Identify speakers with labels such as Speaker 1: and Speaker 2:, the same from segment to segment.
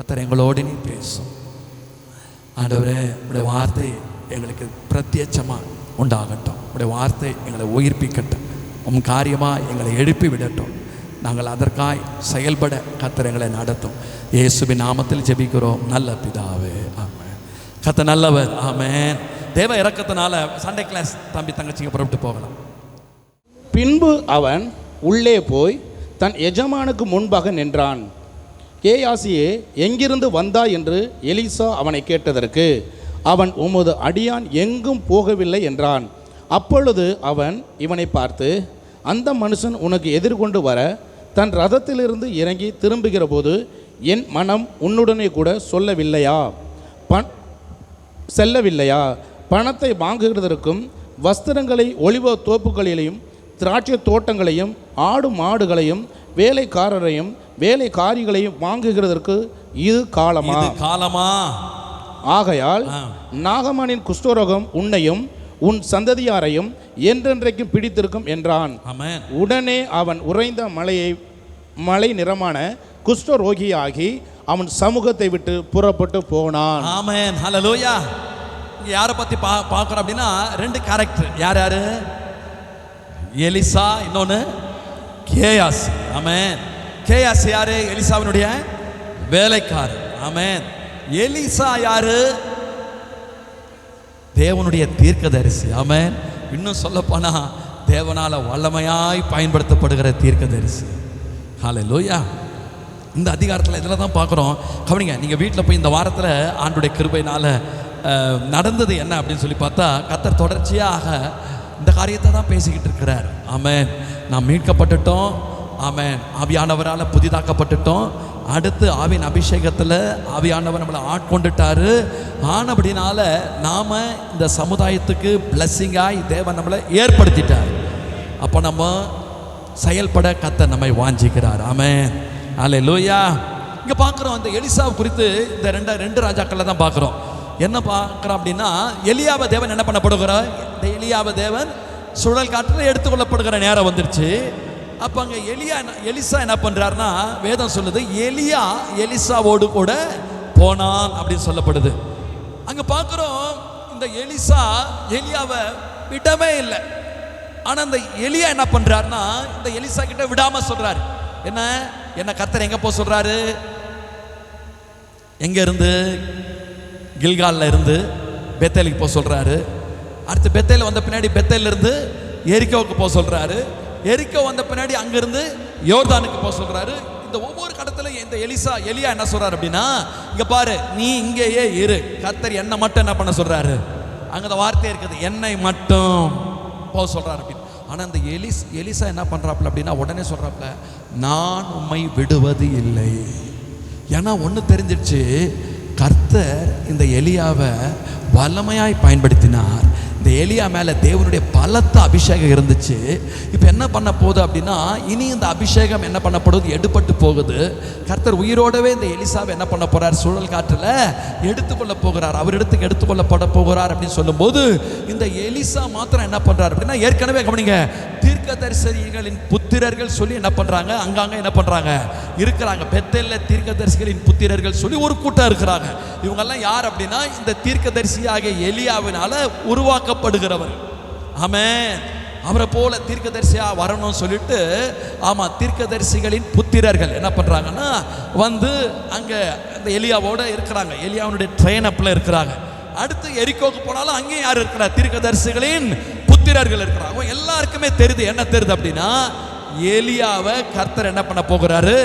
Speaker 1: கர்த்தர் எங்களோடு நீ பேசும். ஆண்டவரே, உடைய வார்த்தை எங்களுக்கு பிரத்யட்சமாக உண்டாகட்டும். உடைய வார்த்தை எங்களை உயிர்ப்பிக்கட்டும். உம் காரியமாக எங்களை எழுப்பி விடட்டும். நாங்கள் அதற்காய் செயல்பட கர்த்தர் எங்களை நடத்தும். இயேசுவின் நாமத்தில் ஜெபிக்கிறோம் நல்ல பிதாவே, ஆமென். கர்த்தர் நல்லவர், ஆமென். தேவ இரக்கத்தினால சண்டே கிளாஸ் தம்பி தங்கச்சிங்க புறப்பட்டு போகலாம்.
Speaker 2: பின்பு அவன் உள்ளே போய் தன் எஜமானுக்கு முன்பாக நின்றான். கேயாசியே, எங்கிருந்து வந்தாய் என்று எலிசா அவனை கேட்டதற்கு அவன், உமது அடியான் எங்கும் போகவில்லை என்றான். அப்பொழுது அவன் இவனை பார்த்து, அந்த மனுஷன் உனக்கு எதிர்கொண்டு வர தன் ரதத்திலிருந்து இறங்கி திரும்புகிற போது என் மனம் உன்னுடனே கூட செல்லவில்லையா? பணத்தை வாங்குகிறதற்கும் வஸ்திரங்களை ஒலிவ தோப்புகளிலையும் திராட்சை தோட்டங்களையும் ஆடு மாடுகளையும் வேலைக்காரரையும் வேலைக்காரிகளையும் வாங்குகிறதற்கு இது காலமா? ஆகையால் நாகமானின் குஷ்டரோகம் உன்னையும் உன் சந்ததியாரையும் என்றென்றைக்கும் பிடித்திருக்கும் என்றான். உடனே அவன் உறைந்த மலை நிறமான குஷ்டரோகியாகி அவன் சமூகத்தை விட்டு புறப்பட்டு போனான்.
Speaker 1: ஆமென், ஹல்லேலூயா. இங்க யாரை பத்தி பார்க்கிறோம் அப்படின்னா, ரெண்டு கேரக்டர். யாரு? எலிசா, இன்னொன்னு கேயாசி. ஆமென். கேயாசி யாரு? எலிசாவினுடைய வேலைக்காரர். ஆமென். எலிசா யாரு? தேவனுடைய தீர்க்கதரிசி. ஆமென். இன்னும் சொல்ல போனா தேவனால வல்லமையாய் பயன்படுத்தப்படுகிற தீர்க்கதரிசி. ஹல்லேலூயா. இந்த அதிகாரத்தில் இதில் தான் பார்க்குறோம். கவனிங்க, நீங்கள் வீட்டில் போய் இந்த வாரத்தில் ஆண்டுடைய கிருபையினால் நடந்தது என்ன அப்படின்னு சொல்லி பார்த்தா, கர்த்தர் தொடர்ச்சியாக இந்த காரியத்தை தான் பேசிக்கிட்டு இருக்கிறார். ஆமென். நாம் மீட்கப்பட்டுட்டோம். ஆமென். ஆவியானவரால் புதிதாக்கப்பட்டுட்டோம். அடுத்து ஆவியின் அபிஷேகத்தில் ஆவியானவர் நம்மளை ஆட்கொண்டுட்டாரு. ஆனபடினால நாம் இந்த சமுதாயத்துக்கு பிளஸ்ஸிங்காய் தேவன் நம்மளை ஏற்படுத்திட்டார். அப்போ நம்ம செயல்பட கர்த்தர் நம்மை வாஞ்சிக்கிறார். ஆமென், ஹல்லேலூயா. இங்கே பார்க்குறோம், இந்த எலிசா குறித்து இந்த ரெண்டு ராஜாக்களில் தான் பார்க்குறோம். என்ன பார்க்குறோம் அப்படின்னா, எலியாவை தேவன் என்ன பண்ணப்படுகிறார்? இந்த எலியாவை தேவன் சுழல் காற்றில் எடுத்துக்கொள்ளப்படுகிற நேரம் வந்துருச்சு. அப்போ அங்கே எலிசா என்ன பண்ணுறாருன்னா, வேதம் சொல்லுது எலிசாவோடு கூட போனான் அப்படின்னு சொல்லப்படுது. அங்கே பார்க்குறோம், இந்த எலியாவை விடவே இல்லை. ஆனால் இந்த எலியா என்ன பண்ணுறாருன்னா, இந்த எலிசா கிட்ட விடாமல் சொல்கிறாரு. என்ன கர்த்தர் எங்கே போக சொல்கிறாரு? எங்கே இருந்து? கில்காலில் இருந்து பெத்தேலுக்கு போக சொல்கிறாரு. அடுத்து பெத்தேல் வந்த பின்னாடி பெத்தேலிருந்து எரிக்கோவுக்கு போக சொல்கிறாரு. எரிக்கோ வந்த பின்னாடி அங்கேருந்து யோர்தானுக்கு போக சொல்கிறாரு. இந்த ஒவ்வொரு கடத்தில் இந்த எலியா என்ன சொல்கிறார் அப்படின்னா, இங்கே பாரு, நீ இங்கேயே இரு, கர்த்தர் என்னை மட்டும் என்ன பண்ண சொல்கிறாரு? அங்கே அந்த வார்த்தை இருக்குது, என்னை மட்டும் போக சொல்கிறார் அப்படின்னு. ஆனால் இந்த எலிசா என்ன பண்ணுறாப்புல அப்படின்னா, உடனே சொல்கிறாப்புல, நான் உம்மை விடுவது இல்லை. ஏன்னா ஒன்று தெரிஞ்சிடுச்சு, கர்த்தர் இந்த எலியாவை வல்லமையாய் பயன்படுத்தினார். இந்த எலியா மேலே தேவனுடைய பலத்த அபிஷேகம் இருந்துச்சு. இப்போ என்ன பண்ண போகுது அப்படின்னா, இனி இந்த அபிஷேகம் என்ன பண்ணப்படுது? எடுபட்டு போகுது. கர்த்தர் உயிரோடவே இந்த எலிசாவை என்ன பண்ண போகிறார்? சுழல் காற்றில் எடுத்துக்கொள்ள போகிறார். அவர் இடத்துக்கு எடுத்துக்கொள்ளப்பட போகிறார் அப்படின்னு சொல்லும்போது, இந்த எலிசா மாத்திரம் என்ன பண்ணுறார் அப்படின்னா, ஏற்கனவே கவனிங்க, தீர்க்கதரிசிகளின் புத்திரர்கள் சொல்லி என்ன பண்ணுறாங்க, அங்கங்கே என்ன பண்ணுறாங்க இருக்கிறாங்க. பெத்தேலில் தீர்க்கதரிசிகளின் புத்திரர்கள் சொல்லி ஒரு கூட்டம் இருக்கிறாங்க. இவங்கெல்லாம் யார் அப்படின்னா, இந்த தீர்க்கதரிசியாகிய எலியாவினால உருவாக்கப்படுகிறவர். ஆமென். அவரை போல தீர்க்கதரிசியா வரணும்னு சொல்லிட்டு, ஆமாம், தீர்க்கதரிசிகளின் புத்திரர்கள் என்ன பண்ணுறாங்கன்னா வந்து அங்கே அந்த எலியாவோட இருக்கிறாங்க. எலியாவுடைய ட்ரெயின் அப்பில் இருக்கிறாங்க. அடுத்து எரிக்கோக்கு போனாலும் அங்கேயும் யார் இருக்கிறார்? தீர்க்கதரிசிகளின் புத்திரர்கள் இருக்கிறாங்க. எல்லாருக்குமே தெரியுது, என்ன தெரியுது அப்படின்னா, எலியாவை கர்த்தர் என்ன பண்ண போகிறாரு?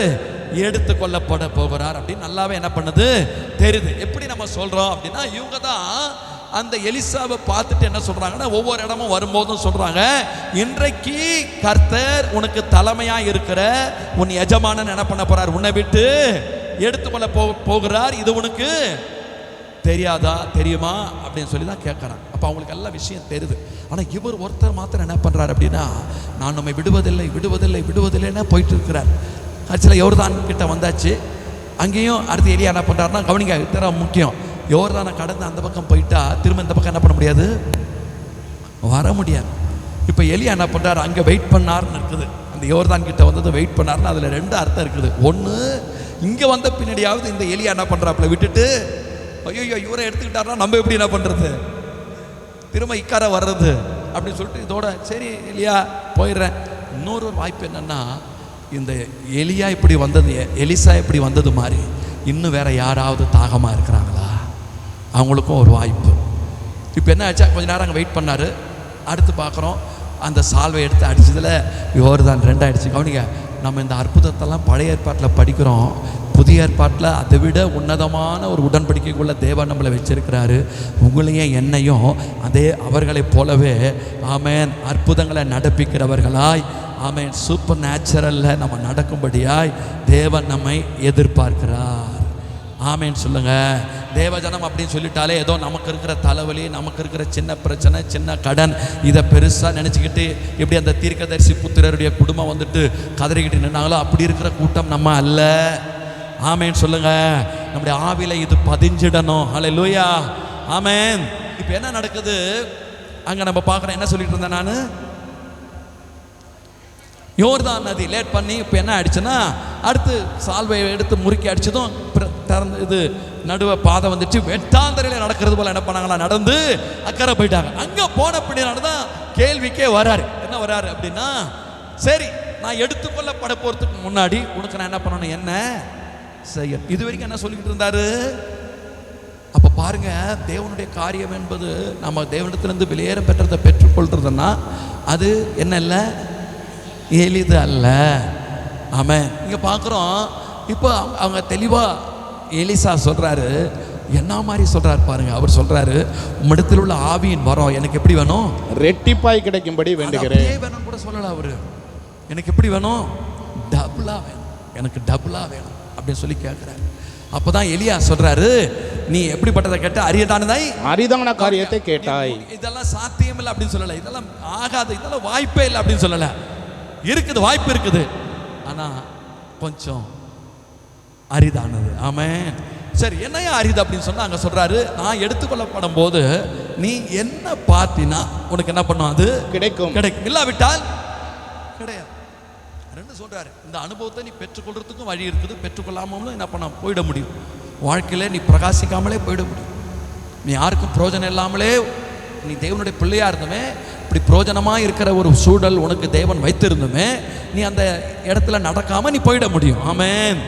Speaker 1: எடுத்துக்கொள்ளப்பட போகிறார் அப்படின்னு நல்லாவே என்ன பண்ணுது? தெரியுது. எப்படி நம்ம சொல்கிறோம் அப்படின்னா, இவங்க தான் அந்த எலிசாவை பார்த்துட்டு என்ன சொல்கிறாங்கன்னா, ஒவ்வொரு இடமும் வரும்போதும் சொல்கிறாங்க, இன்றைக்கு கர்த்தர் உனக்கு தலைமையாக இருக்கிற உன் எஜமானன் என்ன பண்ண போகிறார்? உன்னை விட்டு எடுத்துக்கொள்ள போகிறார். இது உனக்கு தெரியாதா, தெரியுமா அப்படின்னு சொல்லி தான் கேட்குறான். அப்போ அவங்களுக்கு எல்லா விஷயம் தெரியுது. ஆனால் இவர் ஒருத்தர் மாத்திரம் என்ன பண்ணுறாரு அப்படின்னா, நான் நம்மை விடுவதில்லைன்னா போயிட்டு இருக்கிறார். கடைசியில் யோர்தான் கிட்ட வந்தாச்சு. அங்கேயும் அடுத்து எலியா என்ன பண்ணுறாருன்னா, கவனிங்க, இத்தனை முக்கியம், யோர்தானை கடந்து அந்த பக்கம் போயிட்டா திரும்ப இந்த பக்கம் என்ன பண்ண முடியாது? வர முடியாது. இப்போ எலியா என்ன பண்ணுறாரு? அங்கே வெயிட் பண்ணார்னு இருக்குது. அந்த யோர்தான் கிட்ட வந்தது வெயிட் பண்ணார்னு அதில் ரெண்டு அர்த்தம் இருக்குது. ஒன்று, இங்கே வந்த பின்னாடியாவது இந்த எலியா என்ன பண்ணுறாப்புல விட்டுட்டு, ஐயோ இவரை எடுத்துக்கிட்டாருன்னா நம்ம எப்படி என்ன பண்ணுறது, திரும்ப இக்கார வர்றது அப்படின்னு சொல்லிட்டு இதோட சரி எலியா போயிடுறேன். இன்னொரு வாய்ப்பு என்னன்னா, இந்த எலியா இப்படி வந்தது, எலிசா இப்படி வந்தது மாதிரி இன்னும் வேற யாராவது தாகமாக இருக்கிறாங்களா, அவங்களுக்கும் ஒரு வாய்ப்பு. இப்போ என்ன ஆச்சா, கொஞ்ச நேரம் அங்கே வெயிட் பண்ணார். அடுத்து பார்க்குறோம் அந்த சால்வை எடுத்து அடிச்சதில் யோர்தான் 2 ஆயிடுச்சு. கவனிங்க, நம்ம இந்த அற்புதத்தெல்லாம் பழைய ஏற்பாட்டில் படிக்கிறோம், புதிய ஏற்பாட்டில் அதை விட உன்னதமான ஒரு உடன்படிக்கைக்குள்ள தேவன் நம்மளை வச்சிருக்கிறாரு. உங்களையும் என்னையும் அதே அவர்களைப் போலவே ஆமேன் அற்புதங்களை நடப்பிக்கிறவர்களாய், ஆமேன் சூப்பர் நேச்சுரலில் நம்ம நடக்கும்படியாய் தேவன் நம்மை எதிர்பார்க்கிறார். ஆமேன்னு சொல்லுங்க. தேவஜனம் அப்படின்னு சொல்லிட்டாலே ஏதோ நமக்கு இருக்கிற தலைவலி, நமக்கு இருக்கிற சின்ன பிரச்சனை, சின்ன கடன், இதை பெருசாக நினச்சிக்கிட்டு எப்படி அந்த தீர்க்கதரிசி புத்திரருடைய குடும்பம் வந்துட்டு கதறிக்கிட்டு நின்னாங்களோ அப்படி இருக்கிற கூட்டம் நம்ம அல்ல. ஆமேன்னு சொல்லுங்க. நம்முடைய ஆவில இது பதிஞ்சிடணும். ஹல்லேலூயா, ஆமேன். இப்போ என்ன நடக்குது அங்கே நம்ம பார்க்குறோம். என்ன சொல்லிட்டு இருந்தேன் நான், யோர்தான் நதி லேட் பண்ணி இப்போ என்ன ஆயிடுச்சுன்னா, அடுத்து சால்வையை எடுத்து முறுக்கி அடிச்சதும் திறந்து இது நடுவே பாதை வந்துச்சு. வெட்டாந்தரையில் நடக்கிறது போல என்ன பண்ணாங்களா, நடந்து அக்கறை போயிட்டாங்க. அங்கே போன பின்னாடி தான் கேள்விக்கே வராரு. என்ன வராரு அப்படின்னா, சரி நான் எடுத்துக்கொள்ளப்பட போகிறதுக்கு முன்னாடி உனக்கு நான் என்ன பண்ணணும், என்ன செய்ய. இது வரைக்கும் என்ன சொல்லிக்கிட்டு இருந்தாரு. அப்போ பாருங்க, தேவனுடைய காரியம் என்பது நம்ம தேவனிடத்திலிருந்து வெளியேற பெற்றதை பெற்றுக்கொள்றதுன்னா அது என்ன இல்லை, எளிது அல்ல. ஆமாம். இங்கே பார்க்குறோம். இப்போ அவங்க தெளிவாக எலிசா சொல்கிறாரு. என்ன மாதிரி சொல்கிறாரு பாருங்க. அவர் சொல்கிறாரு, உம்மிடத்தில் உள்ள ஆவியின் வரம் எனக்கு எப்படி வேணும்,
Speaker 2: ரெட்டிப்பாய் கிடைக்கும்படி வேண்டுகிறேன்.
Speaker 1: வேணும் கூட சொல்லல அவரு, எனக்கு எப்படி வேணும், டபுளாக வேணும், எனக்கு டபுளாக வேணும் அப்படின்னு சொல்லி கேட்குறாரு. அப்போ தான் எலியா சொல்கிறாரு, நீ எப்படிப்பட்டதை கேட்ட, அரிதான காரியத்தை கேட்டாய். இதெல்லாம் சாத்தியம் இல்லை அப்படின்னு சொல்லலை, இதெல்லாம் ஆகாது, இதெல்லாம் வாய்ப்பே இல்லை அப்படின்னு சொல்லலை. இருக்குது, வாய்ப்பு இருக்குது, ஆனால் கொஞ்சம் அரிதானது. ஆமாம். சரி, என்னையா அரிது அப்படின்னு சொன்னால் அங்கே சொல்கிறாரு, நான் எடுத்துக்கொள்ளப்படும் போது நீ என்ன பார்த்தினா உனக்கு என்ன பண்ணும், அது கிடைக்கும், கிடைக்கும், இல்லாவிட்டால் கிடையாது. ரெண்டு சொல்கிறாரு. இந்த அனுபவத்தை நீ பெற்றுக்கொள்றதுக்கும் வழி இருக்குது, பெற்றுக்கொள்ளாமலும் என்ன பண்ண போயிட முடியும். வாழ்க்கையில் நீ பிரகாசிக்காமலே போயிட முடியும். நீ யாருக்கும் பிரயோஜனம் இல்லாமலே, நீ தேவனுடைய பிள்ளையாக இருந்துமே, இப்படி பிரயோஜனமாக இருக்கிற ஒரு சூழல் உனக்கு தேவன் வைத்திருந்துமே, நீ அந்த இடத்துல நடக்காமல் நீ போயிட முடியும். ஆமென்.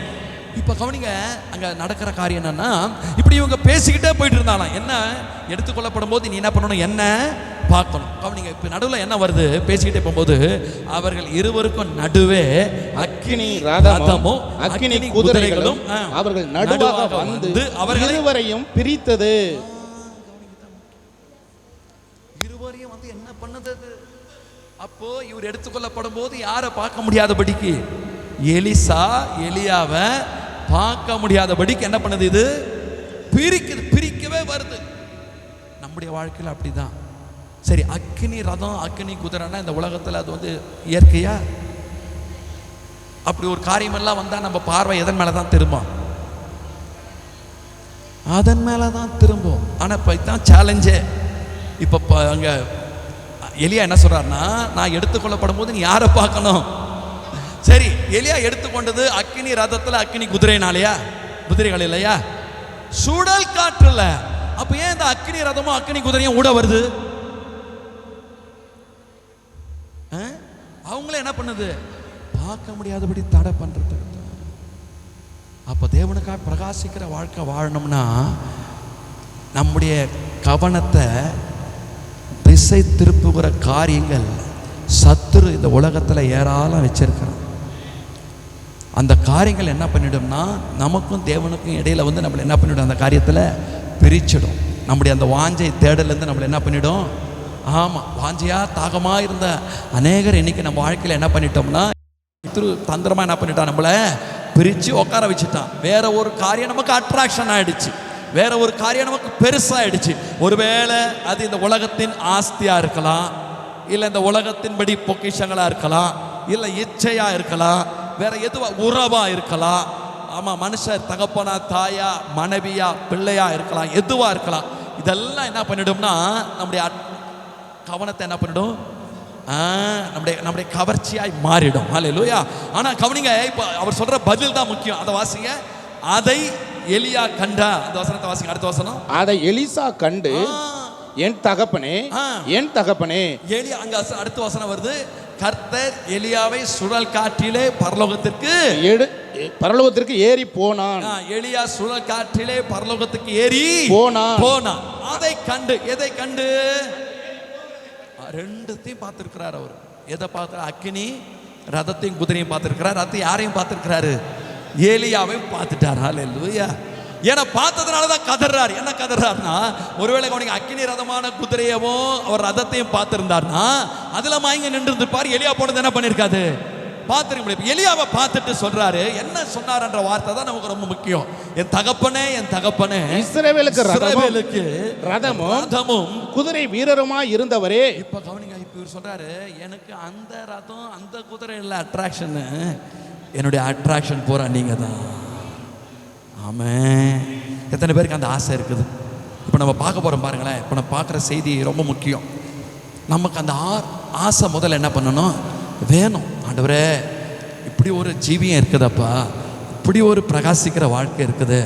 Speaker 1: இப்போ கவனிங்க, அங்கே நடக்கிற காரியம் என்னன்னா, இப்படி இவங்க பேசிக்கிட்டே போயிட்டு இருந்தாலாம். என்ன எடுத்துக்கொள்ளப்படும் போது நீ என்ன பண்ணணும், என்ன பார்க்கணும். கவனிங்க, இப்போ நடுவில் என்ன வருது, பேசிக்கிட்டே போகும்போது அவர்கள் இருவருக்கும் நடுவே அக்கினி ரதமும் அக்கினி குதிரைகளும்
Speaker 2: அவர்கள் நடுவாக வந்து அவர்கள் இருவரையும் பிரித்தது.
Speaker 1: இருவரையும் வந்து என்ன பண்ணது. அப்போ இவர் எடுத்துக்கொள்ளப்படும் போது யாரை பார்க்க முடியாதபடிக்கு, எலிசா எலியாவை பார்க்க முடியாதபடிக்கு என்ன பண்ணுது, இது பிரிக்குது, பிரிக்கவே வருது. நம்முடைய வாழ்க்கையில் அப்படிதான். சரி, அக்கினி ரதம் அக்கினி குதிரைன்னா இந்த உலகத்தில் அது வந்து இயற்கையா? அப்படி ஒரு காரியமெல்லாம் வந்தால் நம்ம பார்வை எதன் மேலே தான் திரும்பும், அதன் மேலே தான் திரும்பும். ஆனால் இப்போ இதுதான் சேலஞ்சே. இப்போ அங்கே எலியா என்ன சொல்கிறாருன்னா, நான் எடுத்துக்கொள்ளப்படும் போது நீ யாரை பார்க்கணும். சரி, எலியா எடுத்துக்கொண்டது அக்கினி ரதத்தில் அக்கினி குதிரைனாலையா, குதிரைகள் இல்லையா, சுடல் காற்றுல. அப்போ ஏன் இந்த அக்கினி ரதமும் அக்கினி குதிரையும் ஊட வருது? அவங்கள என்ன பண்ணுது, பார்க்க முடியாதபடி தடை பண்றது. அப்போ தேவனுக்காக பிரகாசிக்கிற வாழ்க்கை வாழணும்னா நம்முடைய கவனத்தை திசை திருப்புகிற காரியங்கள் சத்துரு இந்த உலகத்தில் ஏராளம் வச்சிருக்கிறான். அந்த காரியங்கள் என்ன பண்ணிடும்னா, நமக்கும் தேவனுக்கும் இடையில வந்து நம்மளை என்ன பண்ணிடும், அந்த காரியத்தில் பிரிச்சிடும். நம்முடைய அந்த வாஞ்சை தேடலேருந்து நம்மளை என்ன பண்ணிடும். ஆமாம், வாஞ்சையாக தாகமாக இருந்த அநேகர் இன்னைக்கு நம்ம வாழ்க்கையில் என்ன பண்ணிட்டோம்னா, தந்திரமாக என்ன பண்ணிட்டான், நம்மளை பிரித்து உட்கார வச்சுட்டான். வேற ஒரு காரியம் நமக்கு அட்ராக்ஷன் ஆகிடுச்சு, வேற ஒரு காரியம் நமக்கு பெருசாகிடுச்சு. ஒருவேளை அது இந்த உலகத்தின் ஆஸ்தியாக இருக்கலாம், இல்லை இந்த உலகத்தின்படி பொக்கிஷங்களாக இருக்கலாம், இல்லை இச்சையாக இருக்கலாம், வேற எதுவா உறவாக இருக்கலாம். ஆமாம், மனுஷர் தகப்பனா தாயா மனைவியா பிள்ளையா இருக்கலாம், எதுவாக இருக்கலாம். இதெல்லாம் என்ன பண்ணிடும்னா நம்முடைய கவனத்தை என்ன பண்ணிடும், நம்முடைய நம்முடைய கவர்ச்சியாய் மாறிடும். ஹல்லேலூயா. ஆனா கவனிங்க, இப்போ அவர் சொல்ற பதில் தான் முக்கியம். அதை வாசிங்க. அதை எலியா கண்டா. அந்த வசனத்தை வாசிங்க. அடுத்த வசனம்.
Speaker 2: அதை எலிசா கண்டு, என் தகப்பனே, என் தகப்பனே.
Speaker 1: எலியா, அங்க அடுத்த வசனம் வருது. கர்த்தர் எலியாவை சுழல் காற்றிலே பரலோகத்திற்கு ஏறி போனான். எலியா சுழல் காற்றிலே பரலோகத்துக்கு ஏறி போனான். அதை கண்டு, எதை கண்டு? ரெண்டுத்தையும் பார்த்திருக்கிறார் அவர். எதை பார்த்து? அக்கினி ரதத்தையும் குதிரையும் பார்த்திருக்கிறார். ரதத்தை யாரையும் பார்த்திருக்கிறாரு? எலியாவையும் பார்த்துட்டார். ஹல்லேலூயா. ஏன்னா பார்த்ததுனாலதான் கதறாரு. என்ன கதறாருன்னா, ஒருவேளை அவனுக்கு அக்கினி ரதமான குதிரையவும் அவர் ரதத்தையும் பார்த்திருந்தார்னா அதுல மயங்கி நின்று இருப்பார். எலியா போனது என்ன பண்ணிருக்காது? பார்த்துருக்க முடியும். எலியாவை பார்த்துட்டு சொல்றாரு. என்ன சொன்னார்ன்ற வார்த்தை தான் நமக்கு ரொம்ப முக்கியம். என் தகப்பனே, என் தகப்பனே,
Speaker 2: இஸ்ரவேலுக்கு ரதமும் குதிரை வீரருமாய் இருந்தவரே.
Speaker 1: இப்ப கவனிங்க, இப்ப இவர் சொல்றாரு, எனக்கு அந்த ரதம் அந்த குதிரை இல்ல அட்ராக்ஷன், என்னுடைய அட்ராக்ஷன் பூரா நீங்க தான். ஆமென். எத்தனை பேருக்கு அந்த ஆசை இருக்குது? இப்போ நம்ம பார்க்க போகிறோம் பாருங்களேன். இப்போ நம்ம பார்க்குற செய்தி ரொம்ப முக்கியம். நமக்கு அந்த ஆசை முதல்ல என்ன பண்ணணும்? வேணும். ஆண்டவரே, இப்படி ஒரு ஜீவியம் இருக்குதப்பா, இப்படி ஒரு பிரகாசிக்கிற வாழ்க்கை இருக்குது.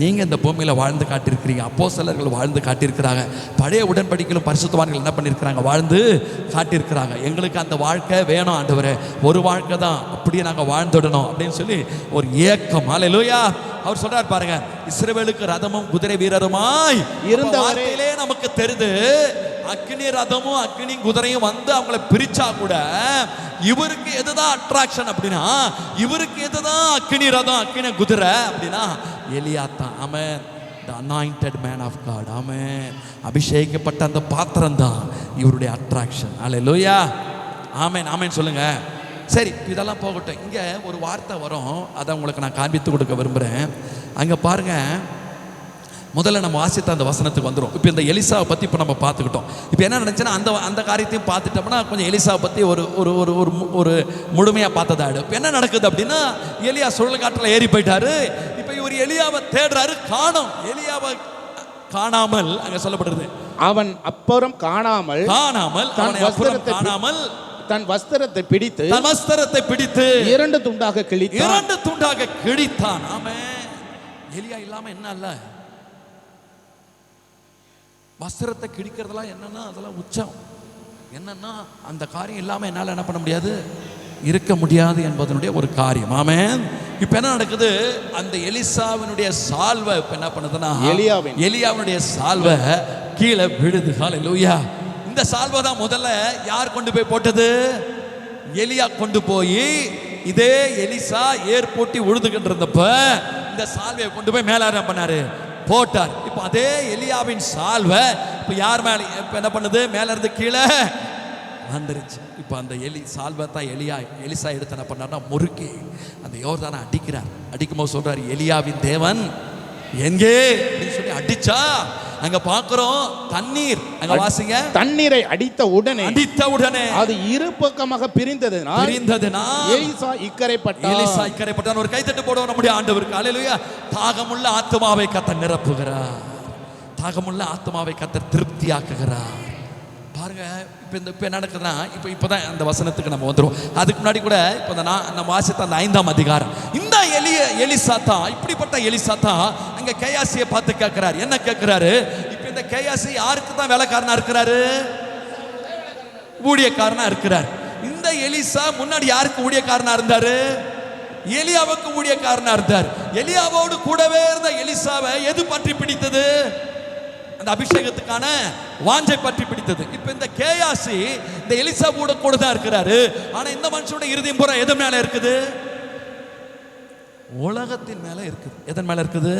Speaker 1: நீங்கள் இந்த பூமியில் வாழ்ந்து காட்டியிருக்கிறீங்க. அப்போஸ்தலர்கள் வாழ்ந்து காட்டியிருக்கிறாங்க. பழைய உடன்படிக்கையிலும் பரிசுத்தவான்கள் என்ன பண்ணியிருக்கிறாங்க? வாழ்ந்து காட்டியிருக்கிறாங்க. எங்களுக்கு அந்த வாழ்க்கை வேணும் ஆண்டவரே. ஒரு வாழ்க்கை தான், அப்படியே நாங்கள் வாழ்ந்துடணும் அப்படின்னு சொல்லி ஒரு ஏக்கம். ஹல்லேலூயா. அவர் சொல்றார் பாருங்க, இஸ்ரவேலுக்கு ரதமும் குதிரை வீரருமாய் இருந்தவரே. நமக்கு தெரியுது, அக்கினி ரதமும் அக்கினி குதிரையும் வந்து அவங்களை பிரிச்சா கூட இவருக்கு எதுதான் அட்ராக்ஷன் அப்படின்னா, இவருக்கு எதுதான் அக்கினி ரதம் அக்கினி குதிரை அப்படின்னா எலியா தான். ஆமென். the anointed man of God. ஆமென். அபிஷேகிக்கப்பட்ட அந்த பாத்திரம் தான் இவருடைய அட்ராக்ஷன். ஹல்லேலூயா. ஆமென். ஆமென் சொல்லுங்க. சரி, இதெல்லாம் போகட்டும். இங்கே ஒரு வார்த்தை வரும், அதை உங்களுக்கு நான் காண்பித்து கொடுக்க விரும்புகிறேன். அங்கே பாருங்க, முதல்ல நம்ம வாசித்த அந்த வசனத்துக்கு வந்துடும். இப்போ இந்த எலிசாவை பற்றி இப்போ நம்ம பார்த்துக்கிட்டோம். இப்போ என்ன நினச்சுன்னா, அந்த காரியத்தையும் பார்த்துட்டோம்னா கொஞ்சம் எலிசாவை பற்றி ஒரு ஒரு ஒரு ஒரு முழுமையாக பார்த்ததாயிடும். இப்போ என்ன நடக்குது அப்படின்னா, எலியா சுழல் காற்றில் ஏறி போயிட்டாரு. இப்போ இவர் எலியாவை தேடுறாரு, காணோம். எலியாவை காணாமல் அங்கே சொல்லப்படுறது,
Speaker 2: அவன் அப்புறம் காணாமல் தன் வஸ்திரத்தை பிடித்து இரண்டு துண்டாக கிழித்தான்.
Speaker 1: ஆமென். எலியா இல்லாம என்ன இல்ல, வஸ்திரத்தை கிழிக்கிறதெல்லாம் என்னன்னா அதெல்லாம் உச்சம். என்னன்னா அந்த காரியம் இல்லாம என்னால என்ன பண்ண முடியாது, இருக்க முடியாது என்பதனுடைய ஒரு காரியம். ஆமென். இப்ப என்ன நடக்குது? அந்த எலிசாவினுடைய சால்வை இப்ப என்ன பண்ணுதுன்னா, எலியாவினுடைய சால்வை கீழே விழுது. ஹல்லேலூயா. இந்த சால்வை தான் முதல்ல யார் கொண்டு போய் போட்டது? எலியா கொண்டு போய் இதே எலிசா ஏர் போட்டி உழுதுகிட்டு இருந்தப்ப இந்த சால்வையை கொண்டு போய் மேல என்ன பண்ணாரு? போட்டார். இப்போ அதே எலியாவின் சால்வை இப்போ யார் மேல இப்போ என்ன பண்ணுது? மேல இருந்து கீழே வந்துருச்சு. இப்போ அந்த சால்வை தான் எலிசா எடுத்து என்ன பண்ணார்னா முறுக்கி அந்த யோர்தானை அடிக்கிறார். அடிக்கும்போது சொல்றாரு, எலியாவின் தேவன் எங்கே அப்படின்னு சொல்லி அடிச்சா அங்க பாக்குறோம் தண்ணீர். அங்க வாசிங்க,
Speaker 2: தண்ணீரை அடித்த உடனே அது இரு பக்கமாக பிரிந்ததுனால் எலிசா இக்கரைப்பட்டான். ஒரு கைத்தட்டு போடுவோம் நம்முடைய ஆண்டவருக்கு. ஹல்லேலூயா. தாகமுள்ள ஆத்துமாவை கர்த்தர் நிரப்புகிறார். தாகமுள்ள ஆத்துமாவை கர்த்தர் திருப்தியாக்குகிறார். பாருங்க, இப்போ என்ன நடக்குதுன்னா, இப்போதான் அந்த வசனத்துக்கு நம்ம வந்துடும். அதுக்கு முன்னாடி கூட இப்போ நம்ம வாசித்த அந்த 5ஆம் அதிகாரம், இந்த எலிசா தான், இப்படிப்பட்ட எலிசா தான் அங்க கேயாசியை பார்த்து கேட்கிறாரு. என்ன கேட்கிறாரு? இப்போ இந்த கேயாசி யாருக்கு தான் வேலைக்காரனா இருக்கிறாரு? ஊழியக்காரனா இருக்கிறார். இந்த எலிசா முன்னாடி யாருக்கு ஊழியக்காரனா இருந்தாரு? எலியாவுக்கு ஊழியக்காரனா இருந்தார். எலியாவோடு கூடவே இருந்த எலிசாவை எது பற்றி பிடித்தது? அந்த அபிஷேகத்துக்கான வாஞ்சை பற்றி பிடித்தது. இப்ப இந்த கேயாசி இந்த எலிசா கூட தான் இருக்கிறாரு. ஆனா இந்த மனுஷனுடைய இருதயம் பூரா எது மேல இருக்குது? உலகத்தின் மேல இருக்குது. எதன் மேல இருக்குது?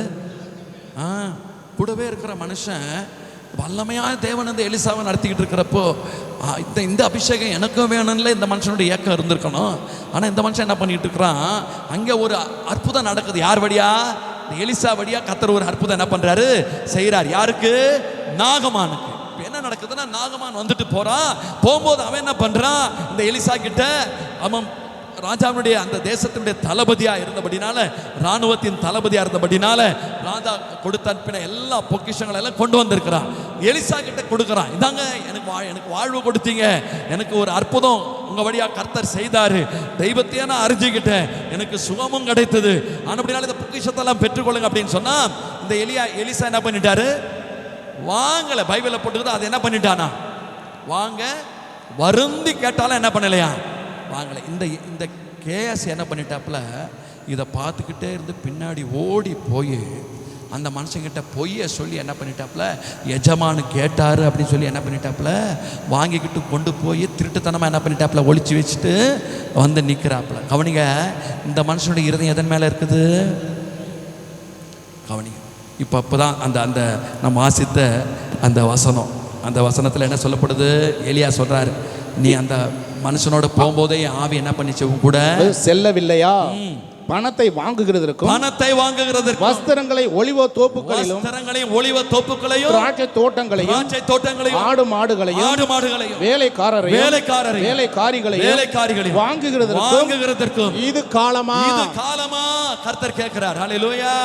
Speaker 2: கூடவே இருக்கிற மனுஷன் வல்லமையான தேவன் இந்த எலிசாவை நடத்திக்கிட்டு இருக்கிறப்போ இந்த அபிஷேகம் எனக்கும் வேணும்ல இந்த மனுஷனுடைய ஏக்கம் இருந்திருக்கணும். ஆனா இந்த மனுஷன் என்ன பண்ணிட்டு இருக்கிறான்? அங்க ஒரு அற்புதம் நடக்குது. யார் வழியா? எலிசா வழியா கர்த்தர் ஒரு அற்புதம் என்ன பண்றாரு? செய்யறார். யாருக்கு? நாகமானுக்கு. என்ன நடக்குதுன்னா, நாகமான் வந்துட்டு போறான். போகும்போது அவன் என்ன பண்றான்? இந்த எலிசா கிட்ட அவன்
Speaker 1: ராஜாவுடைய அந்த தேசத்தினுடைய தளபதியா இருந்தபடினால, ராணுவத்தின் தளபதியா இருந்தபடினால ராஜா கொடுத்த அனுப்பின எல்லா பொக்கிஷங்களை எல்லாம் கொண்டு வந்திருக்கிறான். எலிசா கிட்ட கொடுக்குறான். இதாங்க எனக்கு வாழ்வு கொடுத்தீங்க, எனக்கு ஒரு அற்புதம் உங்க வழியா கர்த்தர் செய்தாரு, தெய்வத்தையே நான் அறிஞ்சுக்கிட்டேன், எனக்கு சுகமும் கிடைத்தது, ஆனபடினால இந்த பொக்கிஷத்தெல்லாம் பெற்றுக்கொள்ளுங்க அப்படின்னு சொன்னா, இந்த எலிசா என்ன பண்ணிட்டாரு? வாங்கல. பைபிளை போட்டுக்குது. அது என்ன பண்ணிட்டானா? வாங்க வருந்தி கேட்டாலும் என்ன பண்ணலையா? வாங்கலை. இந்த கேஎஸ் என்ன பண்ணிட்டாப்புல, இதை பார்த்துக்கிட்டே இருந்து பின்னாடி ஓடி போய் அந்த மனுஷங்கிட்ட பொய்யை சொல்லி என்ன பண்ணிட்டாப்புல, எஜமானு கேட்டாரு அப்படின்னு சொல்லி என்ன பண்ணிட்டாப்புல, வாங்கிக்கிட்டு கொண்டு போய் திருட்டுத்தனமாக என்ன பண்ணிட்டாப்புல, ஒளிச்சு வச்சுட்டு வந்து நிற்கிறாப்புல. கவனிங்க, இந்த மனுஷனுடைய இருதயம் எதன் மேலே இருக்குது? கவனிங்க. இப்போதான் அந்த நம்ம வாசித்த அந்த வசனத்தில் என்ன சொல்லப்படுது? எலியா சொல்றாரு, நீ அந்த மனுஷனோட போகும்போதே ஆவி என்ன பண்ணிச்சு கூட
Speaker 2: செல்லவில்லையா? பணத்தை வாங்குகிறதற்கும் வஸ்திரங்களை ஒலிவ தோப்புகளையும் திராட்சை தோட்டங்களையும் ஆடு மாடுகளையும் வேலைக்காரிகளையும் வாங்குகிறதற்கும் இது காலமா?
Speaker 1: கர்த்தர் கேட்கிறார். ஹல்லேலூயா.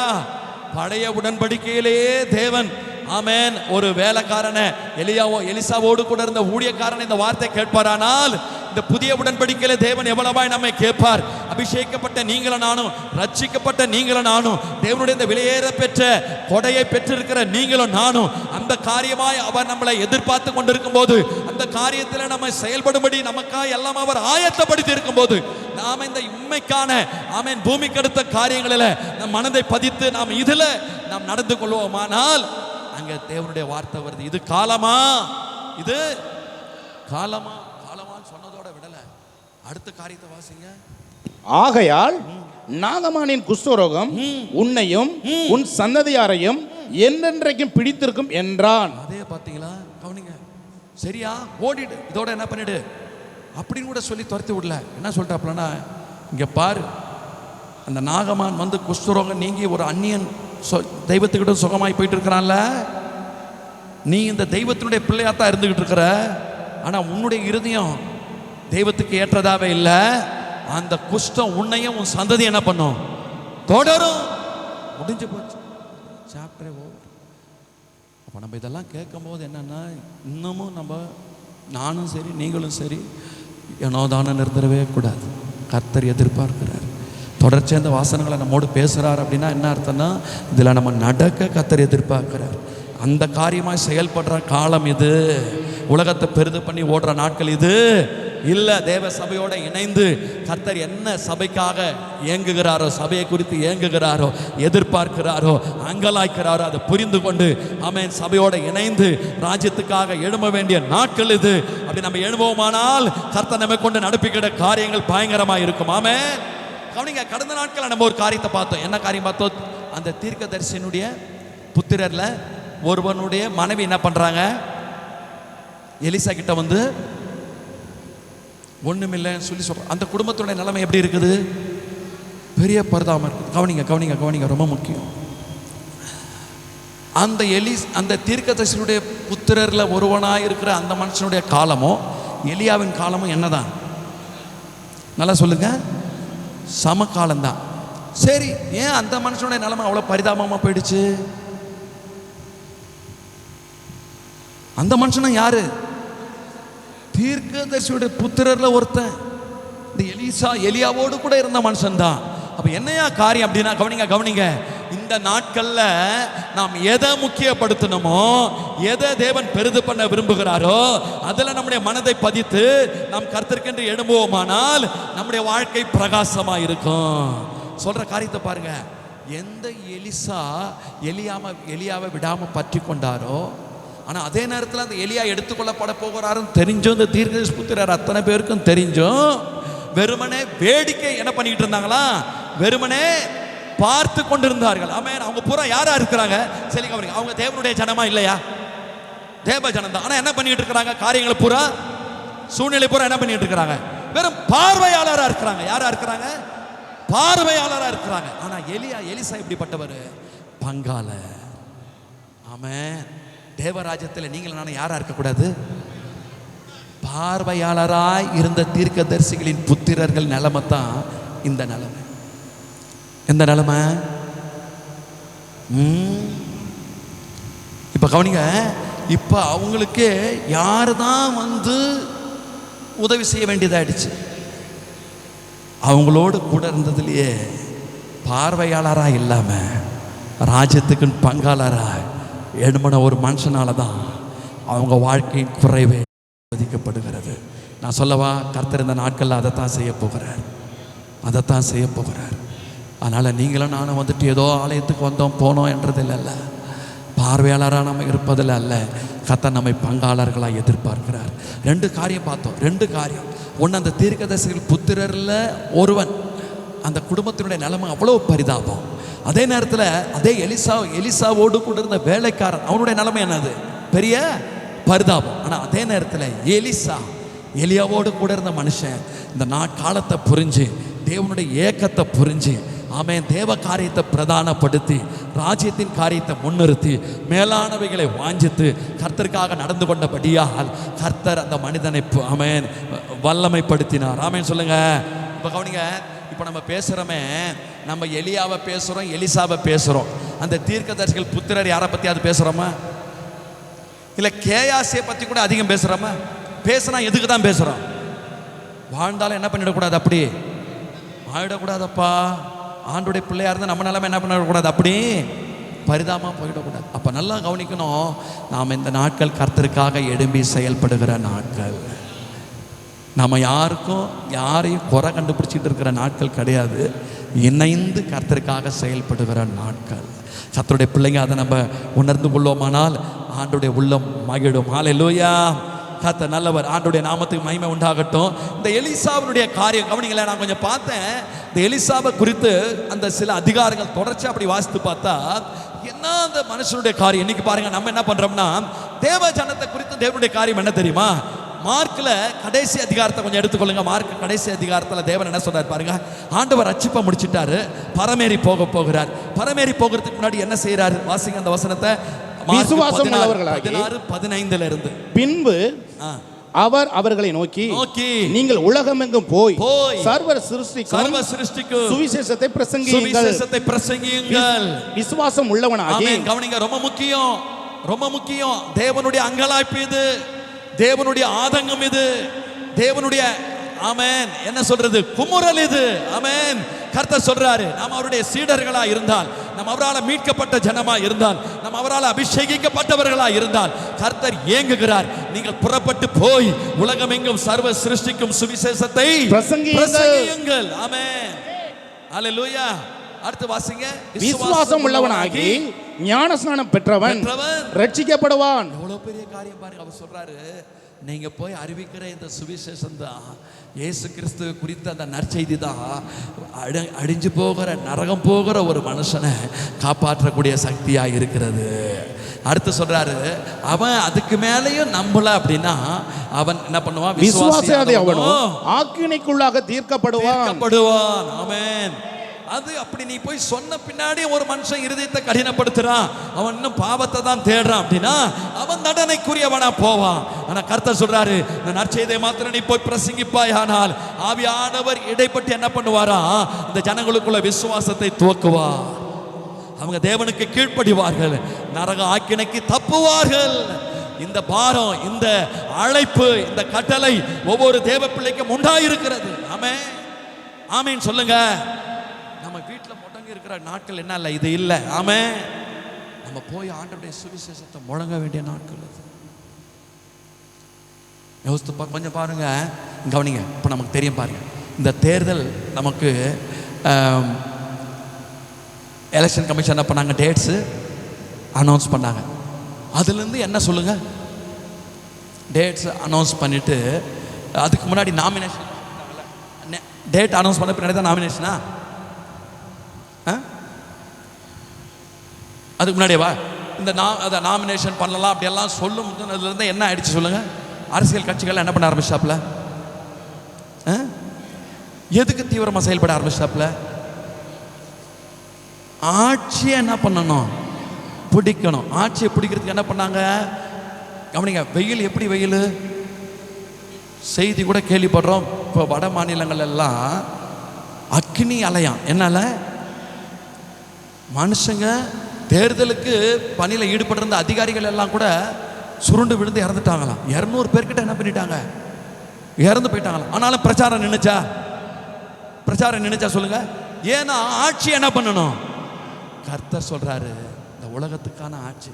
Speaker 1: பழைய உடன்படிக்கையிலேயே தேவன் ஆமென் ஒரு வேலைக்காரனை எலிசாவோடு கூட இருந்த ஊழியக்காரன் இந்த வார்த்தை கேட்பாரானால், இந்த புதிய உடன்படிக்கையில தேவன் எவ்வளவாய் நம்மை கேட்பார். அபிஷேகப்பட்ட நீங்களும் நானும், ரட்சிக்கப்பட்ட நீங்களும் நானும், தேவனுடைய இந்த விலையேற பெற்ற கொடையை பெற்றிருக்கிற நீங்களும் நானும் அந்த காரியமாய் அவர் நம்மளை எதிர்பார்த்து கொண்டிருக்கும் போது, அந்த காரியத்தில் நம்ம செயல்படும்படி நமக்காக எல்லாம் அவர் ஆயத்தப்படுத்தி இருக்கும் போது, நாம இந்த உண்மைக்கான ஆமென் பூமிக்கு அடுத்த காரியங்களில் நம் மனதை பதித்து நாம் இதுல நாம் நடந்து கொள்வோமானால், அங்க தேவனுடைய வார்த்தை வருது, இது காலமா? இது காலமா? காலமான்னு சொன்னதோட விடல. அடுத்த காரியத்தை வாசிங்க.
Speaker 2: ஆகையால் நாகமானின் குஷ்டரோகம் உன்னையும் உன் சந்ததியாரையும் என்றென்றைக்கும் பிடித்திருக்கும் என்றான்.
Speaker 1: அதே பாத்தீங்களா? கவனிங்க. சரியா? ஓடிடு, இதோட என்ன பண்ணிடு அப்படின்னு கூட சொல்லி துரத்தி விடல. என்ன சொல்லிட்டாப்லன்னா, இங்க பாரு, அந்த நாகமான் வந்து குஷ்டரோகம் நீங்கி ஒரு அந்நியன் தெய்வத்துக்கிட்ட சுகமாய் போயிட்டு இருக்கிறான்ல, நீ இந்த தெய்வத்தினுடைய பிள்ளையாத்தான் இருந்துகிட்டு இருக்கிற, ஆனா உன்னுடைய இருதயம் தெய்வத்துக்கு ஏற்றதாவே இல்லை. அந்த குஷ்டம் உன்னையும் உன் சந்ததி என்ன பண்ணும்? தொடரும். முடிஞ்சு போச்சு, சாப்டரே ஓவர். அப்போ நம்ம இதெல்லாம் கேட்கும் போது என்னன்னா, இன்னமும் நானும் சரி நீங்களும் சரி ஏனோதான நிறுத்தவே கூடாது. கர்த்தர் எதிர்பார்க்கிறார். தொடர்ச்சி அந்த வாசனங்களை நம்மோடு பேசுகிறார் அப்படின்னா என்ன அர்த்தம்னா, இதில் நம்ம நடக்க கர்த்தர் எதிர்பார்க்கிறார். அந்த காரியமாக செயல்படுற காலம் இது. உலகத்தை பெரிது பண்ணி ஓடுற நாட்கள் இது இல்லை. தேவ சபையோடு இணைந்து கர்த்தர் என்ன சபைக்காக இயங்குகிறாரோ, சபையை குறித்து இயங்குகிறாரோ, எதிர்பார்க்கிறாரோ, அங்கலாய்க்கிறாரோ, அதை புரிந்து கொண்டு ஆமென் சபையோடு இணைந்து ராஜ்யத்துக்காக எழும்ப வேண்டிய நாட்கள் இது. அப்படி நம்ம எழுவோமானால் கர்த்தர் நம்மை கொண்டு நடப்பிக்கிற காரியங்கள் பயங்கரமாக இருக்கும். ஆமென். கவனிங்க, கடந்த நாட்கள் நம்ம ஒரு காரியத்தை பார்த்தோம். என்ன காரியம் பார்த்தோம்? அந்த தீர்க்கதரிசியினுடைய புத்திரர்ல ஒருவனுடைய மனைவி என்ன பண்றாங்க? எலிசா கிட்ட வந்து ஒண்ணுமில்லைன்னு சொல்லி சொல்ற. அந்த குடும்பத்துடைய நிலைமை எப்படி இருக்குது? பெரிய பரிதாபம் இருக்குது. கவனிங்க கவனிங்க கவனிங்க, ரொம்ப முக்கியம். அந்த தீர்க்கதரிசியுடைய புத்திரர்ல ஒருவனாக இருக்கிற அந்த மனுஷனுடைய காலமும் எலியாவின் காலமும் என்னதான்? நல்லா சொல்லுங்க, சமகாலம்தான். சரி, ஏன் அந்த மனுஷனுடைய நிலைமை அவ்வளோ பரிதாபமாக போயிடுச்சு? அந்த மனுஷனும் யாரு? தீர்க்கதரிசியுடைய புத்திரர்ல ஒருத்தன். இந்த எலியாவோடு கூட இருந்த மனுஷன் தான். அப்ப என்னையா காரியம் அப்படின்னா, கவனிங்க கவனிங்க, இந்த நாட்கள்ல நாம் எதை முக்கியப்படுத்தணுமோ, எதை தேவன் பெரிது பண்ண விரும்புகிறாரோ அதுல நம்முடைய மனதை பதித்து நாம் கர்த்தருக்கென்று எழும்புவோமானால் நம்முடைய வாழ்க்கை பிரகாசமா இருக்கும். சொல்ற காரியத்தை பாருங்க. எந்த எலியாவை விடாம பற்றி கொண்டாரோ, ஆனா அதே நேரத்தில் அந்த எலியா எடுத்துக்கொள்ளப்பட போகிறாருன்னு தெரிஞ்சும் இந்த தீர்க்கதரிசி புத்திரர் அத்தனை பேருக்கும் தெரிஞ்சும் வெறுமனே வேடிக்கை என்ன பண்ணிட்டு இருந்தாங்களா? வெறுமனே பார்த்து கொண்டிருந்தார்கள். ஆமென். அவங்க பூரா யாரா இருக்கிறாங்க? சரி கவனிங்க, அவங்க தேவனுடைய ஜனமா இல்லையா? தேவ ஜனம் தான். ஆனா என்ன பண்ணிட்டு இருக்கிறாங்க? காரியங்களை பூரா, சூழ்நிலை பூரா என்ன பண்ணிட்டு இருக்கிறாங்க? வெறும் பார்வையாளரா இருக்கிறாங்க. யாரா இருக்கிறாங்க? பார்வையாளரா இருக்கிறாங்க. ஆனா எலிசா எப்படிப்பட்டவர்? பங்காளர். ஆமென். தேவராஜ்யத்தில் நீங்கள் நானும் யாரா இருக்கக்கூடாது? பார்வையாளராய் இருந்த தீர்க்கதரிசிகளின் புத்திரர்கள் நிலைமை தான் இந்த நிலைமை. எந்த நிலைமை? இப்ப கவனிங்க, இப்ப அவங்களுக்கே யாரு தான் வந்து உதவி செய்ய வேண்டியதாயிடுச்சு. அவங்களோடு கூட இருந்ததுலேயே பார்வையாளராக இல்லாம ராஜ்யத்துக்கு பங்காளராக எடுமன ஒரு மனுஷனால தான் அவங்க வாழ்க்கையின் குறைவே மதிக்கப்படுகிறது. நான் சொல்லவா, கர்த்தர் இந்த நாட்களில் அதைத்தான் செய்ய போகிறார், அதைத்தான் செய்ய போகிறார். அதனால் நீங்களும் நானும் வந்துட்டு ஏதோ ஆலயத்துக்கு வந்தோம் போனோம் என்றது இல்லைல்ல, பார்வையாளராக நம்ம இருப்பதில் அல்ல, கர்த்தர் நம்மை பங்காளர்களாக எதிர்பார்க்கிறார். 2 காரியம் பார்த்தோம், 2 காரியம். ஒன்று, அந்த தீர்க்கதரிசிகள் புத்திரரில் ஒருவன், அந்த குடும்பத்தினுடைய நிலைமை அவ்வளோ பரிதாபம். அதே நேரத்தில் அதே எலிசாவோடு கூட இருந்த வேலைக்காரன், அவனுடைய நிலைமை என்னது? பெரிய பரிதாபம். ஆனால் அதே நேரத்தில் எலியாவோடு கூட இருந்த மனுஷன் இந்த காலத்தை புரிஞ்சு, தேவனுடைய ஏக்கத்தை புரிஞ்சு, ஆமென், தேவ காரியத்தை பிரதானப்படுத்தி, ராஜ்யத்தின் காரியத்தை முன்னிறுத்தி, மேலானவைகளை வாஞ்சித்து கர்த்தருக்காக நடந்து கொண்டபடியால் கர்த்தர் அந்த மனிதனை ஆமென் வல்லமைப்படுத்தினார். ஆமென் சொல்லுங்க. இப்போ கவனிங்க, இப்போ நம்ம பேசுகிறோமே, நம்ம எலியாவை பேசுகிறோம், எலிசாவை பேசுகிறோம். அந்த தீர்க்கதரிசிகள் புத்திரர் யாரை பற்றி அது பேசுகிறோமா? இல்லை கேயாசியை பற்றி கூட அதிகம் பேசுகிறோமா? பேசுனா எதுக்கு தான் பேசுகிறோம்? வாழ்ந்தாலும் என்ன பண்ணிடக்கூடாது, அப்படி ஆயிடக்கூடாதப்பா. ஆண்டுடைய பிள்ளையா இருந்தால் நம்ம நிலைமை என்ன பண்ணக்கூடாது, அப்படி பரிதாபமாக போயிடக்கூடாது. அப்போ நல்லா கவனிக்கணும், நாம் இந்த நாட்கள் கர்த்தருக்காக எழும்பி செயல்படுகிற நாட்கள். நம்ம யாரையும் குறை கண்டுபிடிச்சிட்டு இருக்கிற நாட்கள் கிடையாது, இணைந்து கர்த்தருக்காக செயல்படுகிற நாட்கள். கர்த்தருடைய பிள்ளைங்க அதை நம்ம உணர்ந்து கொள்வோமானால் ஆண்டுடைய உள்ளம் மகிழும். ஹல்லேலூயா. கர்த்தர் நல்லவர், ஆண்டுடைய நாமத்துக்கு மகிமை உண்டாகட்டும். இந்த எலிசாவினுடைய காரியம் கவனிங்களேன். நான் கொஞ்சம் பார்த்தேன், இந்த எலிசாவை குறித்து அந்த சில அதிகாரங்கள் தொடர்ச்சி அப்படி வாசித்து பார்த்தா என்ன அந்த மனுஷனுடைய காரியம். இன்னைக்கு பாருங்க, நம்ம என்ன பண்றோம்னா, தேவ ஜனத்தை குறித்து தேவனுடைய காரியம் என்ன தெரியுமா? மார்க்ல கடைசி அதிகாரத்தை கொஞ்சம் எடுத்துக்கொள்ளுங்க. மார்க் கடைசி அதிகாரத்தில் தேவன் என்ன சொல்றாரு பாருங்க. ஆண்டவர் ரட்சிப்பை முடிச்சிட்டாரு, பரமேறி போகிறார். பரமேறி போகிறதுக்கு முன்னாடி என்ன செய்யறாரு? வாசிங்க அந்த வசனத்தை.
Speaker 2: விசுவாசம் உள்ளவர்களாகி
Speaker 1: 16:15 இருந்து.
Speaker 2: பின்பு அவர் அவர்களை நோக்கி நீங்கள் உலகமெங்கும் போய் சர்வ சிருஷ்டிக்கும் சுவிசேஷத்தை பிரசங்கியுங்கள். விசுவாசம் உள்ளவனாகி,
Speaker 1: கவனிங்க, ரொம்ப முக்கியம், ரொம்ப முக்கியம். தேவனுடைய அங்கலாய்ப்பு இது, தேவனுடைய ஆதங்கம் இது, தேவனுடைய ஆமென் என்ன சொல்றது, குமுறல் இது. ஆமென். கர்த்தர் சொல்றாரு, நாம் அவருடைய சீடர்களா இருந்தால், நாம் அவரால் மீட்கப்பட்ட ஜனமா இருந்தால், நாம் அவரால் அபிஷேகிக்கப்பட்டவர்களா இருந்தால், கர்த்தர் ஏங்குகிறார், நீங்கள் புறப்பட்டு போய் உலகமெங்கும் சர்வ சிருஷ்டிக்கும் சுவிசேஷத்தை பிரசங்கியுங்கள். ஆமென். ஹல்லேலூயா. அடுத்து வாசிங்க.
Speaker 2: விசுவாசம் உள்ளவனாகி ஞானஸ்நானம் பெற்றவன் ரட்சிக்கப்படுவான்.
Speaker 1: எவ்வளவு பெரிய காரியம் பாருங்க. அவர் சொல்றாரு, நீங்க போய் அறிவிக்கிற இந்த சுவிசேஷம் தான், இயேசு கிறிஸ்துவ குறித்த அந்த நற்செய்தி தான் அழிஞ்சு போகிற நரகம் போகிற ஒரு மனுஷனை காப்பாற்றக்கூடிய சக்தியா இருக்கிறது. அடுத்து சொல்றாரு, அவன் அதுக்கு மேலேயும் நம்பல அப்படின்னா அவன் என்ன பண்ணுவான்?
Speaker 2: விசுவாசியாதே அவனோ ஆக்கினைக்குள்ளாக தீர்க்கப்படுவான்.
Speaker 1: ஆமென். அது அப்படி நீ போய் சொன்ன பின்னாடி ஒரு மனுஷன் இருதயத்தை கடினப்படுத்துறான், அவன் இன்னும் பாவத்தை தான் தேடுறான் அப்படின்னா அவன் தண்டனைக்குரியவனா போவான். ஆனா கர்த்தர் சொல்றாரு, இந்த நற்செய்தியை மாத்திரம் நீ போய் பிரசங்கிப்பாய், ஆனால் ஆவியானவர் இடைப்பட்டு என்ன பண்ணுவாரா? இந்த ஜனங்களுக்குள்ள விசுவாசத்தை துவக்குவார். அவங்க தேவனுக்கு கீழ்ப்படிவார்கள், நரக ஆக்கினைக்கு தப்புவார்கள். இந்த பாரம், இந்த அழைப்பு, இந்த கட்டளை ஒவ்வொரு தேவ பிள்ளைக்கும் உண்டாயிருக்கிறது. ஆமென். ஆமென் சொல்லுங்க. நம்ம வீட்டில் முடங்கி இருக்கிற நாட்கள் என்ன இல்லை, இது இல்லை. ஆமென். நம்ம போய் ஆண்டவருடைய சுவிசேஷத்தை முழங்க வேண்டிய நாட்கள் அது. யோசித்து கொஞ்சம் பாருங்க, கவனிங்க. இப்போ நமக்கு தெரியும் பாருங்க, இந்த தேர்தல் நமக்கு எலெக்ஷன் கமிஷன் என்ன பண்ணாங்க? டேட்ஸு அனௌன்ஸ் பண்ணாங்க. அதுலேருந்து என்ன சொல்லுங்க, டேட்ஸ் அனௌன்ஸ் பண்ணிட்டு அதுக்கு முன்னாடி நாமினேஷன், டேட் அனௌன்ஸ் பண்ண பின்னாடி தான் நாமினேஷனா? அதுக்கு முன்னாடியேவா? இந்த அதை நாமினேஷன் பண்ணலாம் அப்படியெல்லாம் சொல்லும் அதுலேருந்து என்ன ஆயிடுச்சு சொல்லுங்க? அரசியல் கட்சிகள் என்ன பண்ண ஆரம்பிச்சாப்ல? எதுக்கு தீவிரமாக செயல்பட ஆரம்பிச்சாப்ல? ஆட்சியை என்ன பண்ணணும்? பிடிக்கணும். ஆட்சியை பிடிக்கிறதுக்கு என்ன பண்ணாங்க? கவனிங்க, வெயில் எப்படி வெயில்? செய்தி கூட கேள்விப்படுறோம். இப்போ வட மாநிலங்கள் எல்லாம் அக்னி அலையாம். என்னால மனுஷங்க தேர்தலுக்கு பணியில் ஈடுபட்டிருந்த அதிகாரிகள் எல்லாம் கூட சுருண்டு விழுந்து இறந்துட்டாங்களாம். 200 பேர்கிட்ட என்ன பண்ணிட்டாங்க, இறந்து போயிட்டாங்களாம். ஆனாலும் பிரச்சாரம் நின்னுச்சா? பிரச்சாரம் நின்னுச்சா சொல்லுங்க? ஏன்னா ஆட்சி என்ன பண்ணணும்? கர்த்தர் சொல்றாரு, இந்த உலகத்துக்கான ஆட்சி.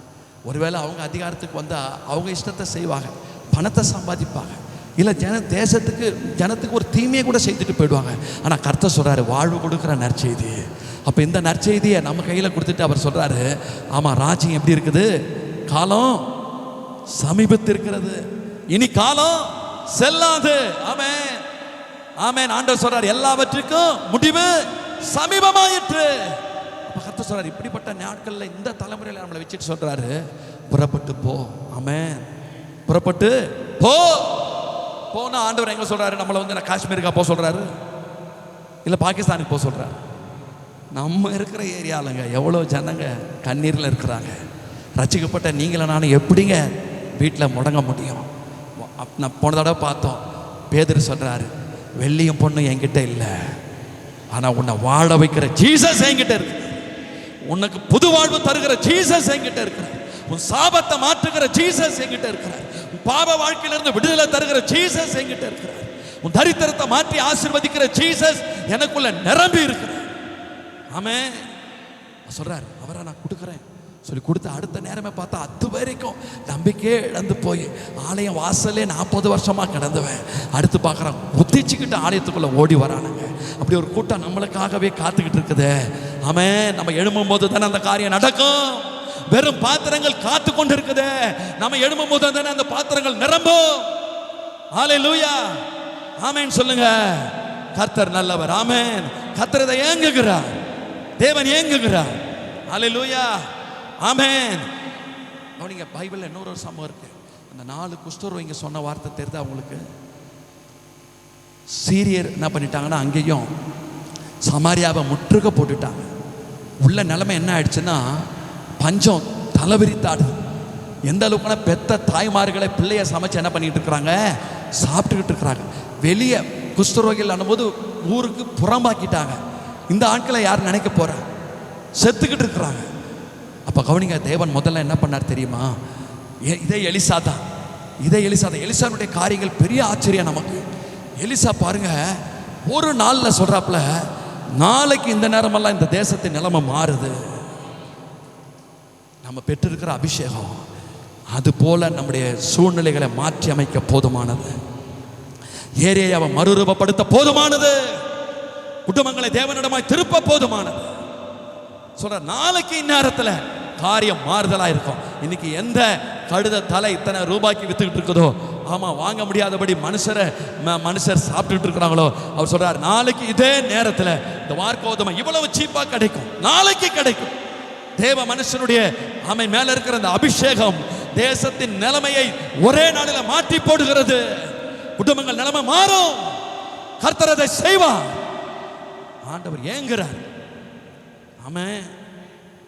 Speaker 1: ஒருவேளை அவங்க அதிகாரத்துக்கு வந்தா அவங்க இஷ்டத்தை செய்வாங்க, பணத்தை சம்பாதிப்பாங்க, இல்லை ஜனத்துக்கு ஒரு தீமையை கூட செய்துட்டு போயிடுவாங்க. ஆனால் கர்த்தர் சொல்றாரு, வாழ்வு கொடுக்குற நற்செய்தி. அப்போ இந்த நற்செய்தியை நம்ம கையில் கொடுத்துட்டு அவர் சொல்றாரு, ஆமாம், ராஜ்யம் எப்படி இருக்குது? காலம் சமீபத்து இருக்கிறது, இனி காலம் செல்லாது. ஆமென், ஆமென். ஆண்டவர் சொல்றாரு, எல்லாவற்றுக்கும் முடிவு சமீபமாயிற்று. அப்ப கர்த்தர் சொல்றாரு, இப்படிப்பட்ட நாட்கள்ல இந்த தலைமுறையில நம்மளை வச்சுட்டு சொல்றாரு, புறப்பட்டு போ. ஆமென், புறப்பட்டு போ. போனா ஆண்டவர் எங்க சொல்றாரு? நம்மளை வந்து காஷ்மீருக்கா போக சொல்றாரு, இல்ல பாகிஸ்தானுக்கு போக சொல்றாரு? நம்ம இருக்கிற ஏரியாலங்க எவ்வளோ ஜனங்க கண்ணீரில் இருக்கிறாங்க. ரசிக்கப்பட்ட நீங்கள நானும் எப்படிங்க வீட்டில் முடங்க முடியும்? நான் போன தடவை பார்த்தோம், பேதுரு சொல்றாரு, வெள்ளியும் பொண்ணும் என்கிட்ட இல்லை, ஆனால் உன்னை வாழ வைக்கிற ஜீசஸ் என்கிட்ட இருக்கு. உனக்கு புது வாழ்வு தருகிற ஜீசஸ் என்கிட்ட இருக்கிறார். உன் சாபத்தை மாற்றுகிற ஜீசஸ் என்கிட்ட இருக்கிறார். உன் பாவ வாழ்க்கையிலிருந்து விடுதலை தருகிற ஜீசஸ் என்கிட்ட இருக்கிறார். உன் தரித்திரத்தை மாற்றி ஆசீர்வதிக்கிற ஜீசஸ் எனக்குள்ள நிரம்பி இருக்கிறார். ஆமென் சொல்றாரு, அவரை நான் கொடுக்குறேன் சொல்லி கொடுத்த அடுத்த நேரமே பார்த்தா அது வரைக்கும் நம்பிக்கையே இழந்து போய் ஆலயம் வாசலே 40 வருஷமா கிடந்துவேன். அடுத்து பார்க்குறான், குதிச்சுக்கிட்டு ஆலயத்துக்குள்ள ஓடி வரானுங்க. அப்படி ஒரு கூட்டம் நம்மளுக்காகவே காத்துக்கிட்டு இருக்குது. ஆமென். நம்ம எழும்பும் போது தானே அந்த காரியம் நடக்கும். வெறும் பாத்திரங்கள் காத்து கொண்டு இருக்குது. நம்ம எழும்பும் போது தானே அந்த பாத்திரங்கள் நிரம்பும். ஹல்லேலூயா, ஆமென் சொல்லுங்க. கர்த்தர் நல்லவர். ஆமென். கர்த்தர் இதை ஏங்குகிறார், தேவன் ஏங்குகிறார். ஹல்லேலூயா, ஆமென். கவனிங்க, பைபிள்ல இன்னொரு சம்பவம் இருக்கு. அந்த 4 குஷ்டரோகிங்க சொன்ன வார்த்தை தெரியுதா உங்களுக்கு? சீரியர் என்ன பண்ணிட்டாங்கன்னா, அங்கேயும் சமாரியாவை முற்றுகை போட்டுட்டாங்க. உள்ள நிலைமை என்ன ஆயிடுச்சுன்னா, பஞ்சம் தலைவிரித்தாடுது. எந்த அளவுக்குனா, பெத்த தாய்மார்களை பிள்ளைய சமைச்சு என்ன பண்ணிட்டு இருக்கிறாங்க, சாப்பிட்டுக்கிட்டு இருக்கிறாங்க. வெளியே குஷ்டரோகிகள் ஆனும்போது ஊருக்கு புறம்பாக்கிட்டாங்க. இந்த ஆட்களை யார் நினைக்க போறா? செத்துக்கிட்டு இருக்கிறாங்க. அப்போ கவனிங்க, தேவன் முதல்ல என்ன பண்ணார் தெரியுமா? இதே எலிசா தான். எலிசாவுடைய காரியங்கள் பெரிய ஆச்சரியம் நமக்கு. எலிசா பாருங்க, ஒரு நாளில் சொல்றாப்புல, நாளைக்கு இந்த நேரமெல்லாம் இந்த தேசத்தின் நிலைமை மாறுது. நம்ம பெற்றிருக்கிற அபிஷேகம் அது போல நம்முடைய சூழ்நிலைகளை மாற்றி அமைக்க போதுமானது. ஏரியாவை மறுரூபப்படுத்த போதுமானது. குடும்பங்களை தேவனிடமாய் திருப்ப போதுமானது. சொல்ற, நாளைக்கு இந்நேரத்தில் காரியம் மாறுதலா இருக்கும். இன்னைக்கு எந்த கழுத தலை இத்தனை ரூபாய்க்கு வித்துக்கிட்டு இருக்குதோ, ஆமா, வாங்க முடியாதபடி மனுஷர் சாப்பிட்டுட்டு இருக்கிறாங்களோ, அவர் சொல்றார், நாளைக்கு இதே நேரத்தில் இந்த வார்க்கோதுமை இவ்வளவு சீப்பா கிடைக்கும், நாளைக்கு கிடைக்கும். தேவ மனுஷனுடைய அவன் மேல இருக்கிற அந்த அபிஷேகம் தேசத்தின் நிலைமையை ஒரே நாளில் மாற்றி போடுகிறது. குடும்பங்கள் நிலைமை மாறும். கர்த்தர் அதை செய்வார். ஆண்டவர் ஏங்குறார். ஆமென்.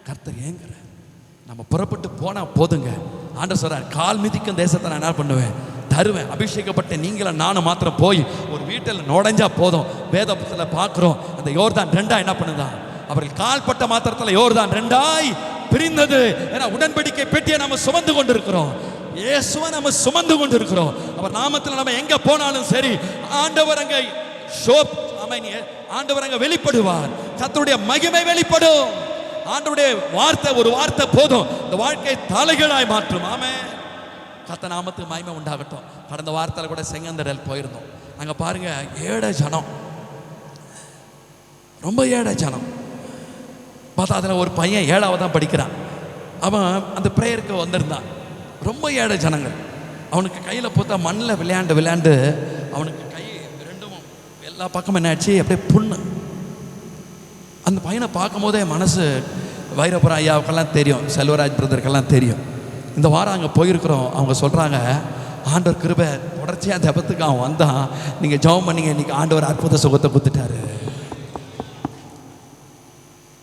Speaker 1: கர்த்தர் ஏங்குறார். நம்ம புறப்பட்டு போனா போதுங்க. ஆண்டவர் சொல்றார், கால் மிதிக்கும் தேசத்தை நான் என்ன பண்ணுவேன், தருவேன். அபிஷேகப்பட்ட நீங்களும் நானும் மாத்திரம் போய் ஒரு வீட்டில் நுழைஞ்சா போதும். வேத புத்தகத்தில் பார்க்கிறோம், அந்த யோர்தான் 2 என்ன பண்ணுதான், அவர்கள் கால்பட்ட மாத்திரத்தில் யோர்தான் 2 பிரிந்தது. ஏன்னா உடன்படிக்கை பெட்டியை நம்ம சுமந்து கொண்டு இருக்கிறோம். இயேசுவை நம்ம சுமந்து கொண்டு இருக்கிறோம். அவர் நாமத்தில் நம்ம எங்க போனாலும் சரி, ஆண்டவர் அங்க ஆண்டவர் அங்க வெளிப்படுவார். கர்த்தருடைய மகிமை வெளிப்படும். ஆண்டவருடைய வார்த்தை, ஒரு வார்த்தை போதும், இந்த வாழ்க்கை தலைகீழாய் மாற்றும். ஆமென். கர்த்தர் நாமத்துக்கு மகிமை உண்டாகட்டும். கடந்த வாரத்தில் கூட செங்கந்தடல் போயிருந்தோம். அங்க பாருங்க, ஏழை ஜனம், ரொம்ப ஏழை ஜனம். பார்த்தா அதில் ஒரு பையன் 7வது தான் படிக்கிறான். அவன் அந்த ப்ரேயருக்கு வந்திருந்தான். ரொம்ப ஏழை ஜனங்கள். அவனுக்கு கையில் பார்த்தா மண்ணில் விளையாண்டு அவனுக்கு கை ரெண்டும் எல்லா பக்கமும் என்ன ஆச்சு, அப்படியே புண்ணு. அந்த பையனை பார்க்கும் போதே மனசு, வைரபுரம் ஐயாவுக்கெல்லாம் தெரியும், செல்வராஜ் பிரதருக்கெல்லாம் தெரியும். இந்த வாரம் அங்கே போயிருக்கிறோம். அவங்க சொல்கிறாங்க, ஆண்டவர் கிருபை தொடர்ச்சியாக ஜபத்துக்கு அவன் வந்தான், நீங்கள் ஜெபம் பண்ணீங்க, இன்னைக்கு ஆண்டவர் அற்புத சுகத்தை கொடுத்துட்டாரு.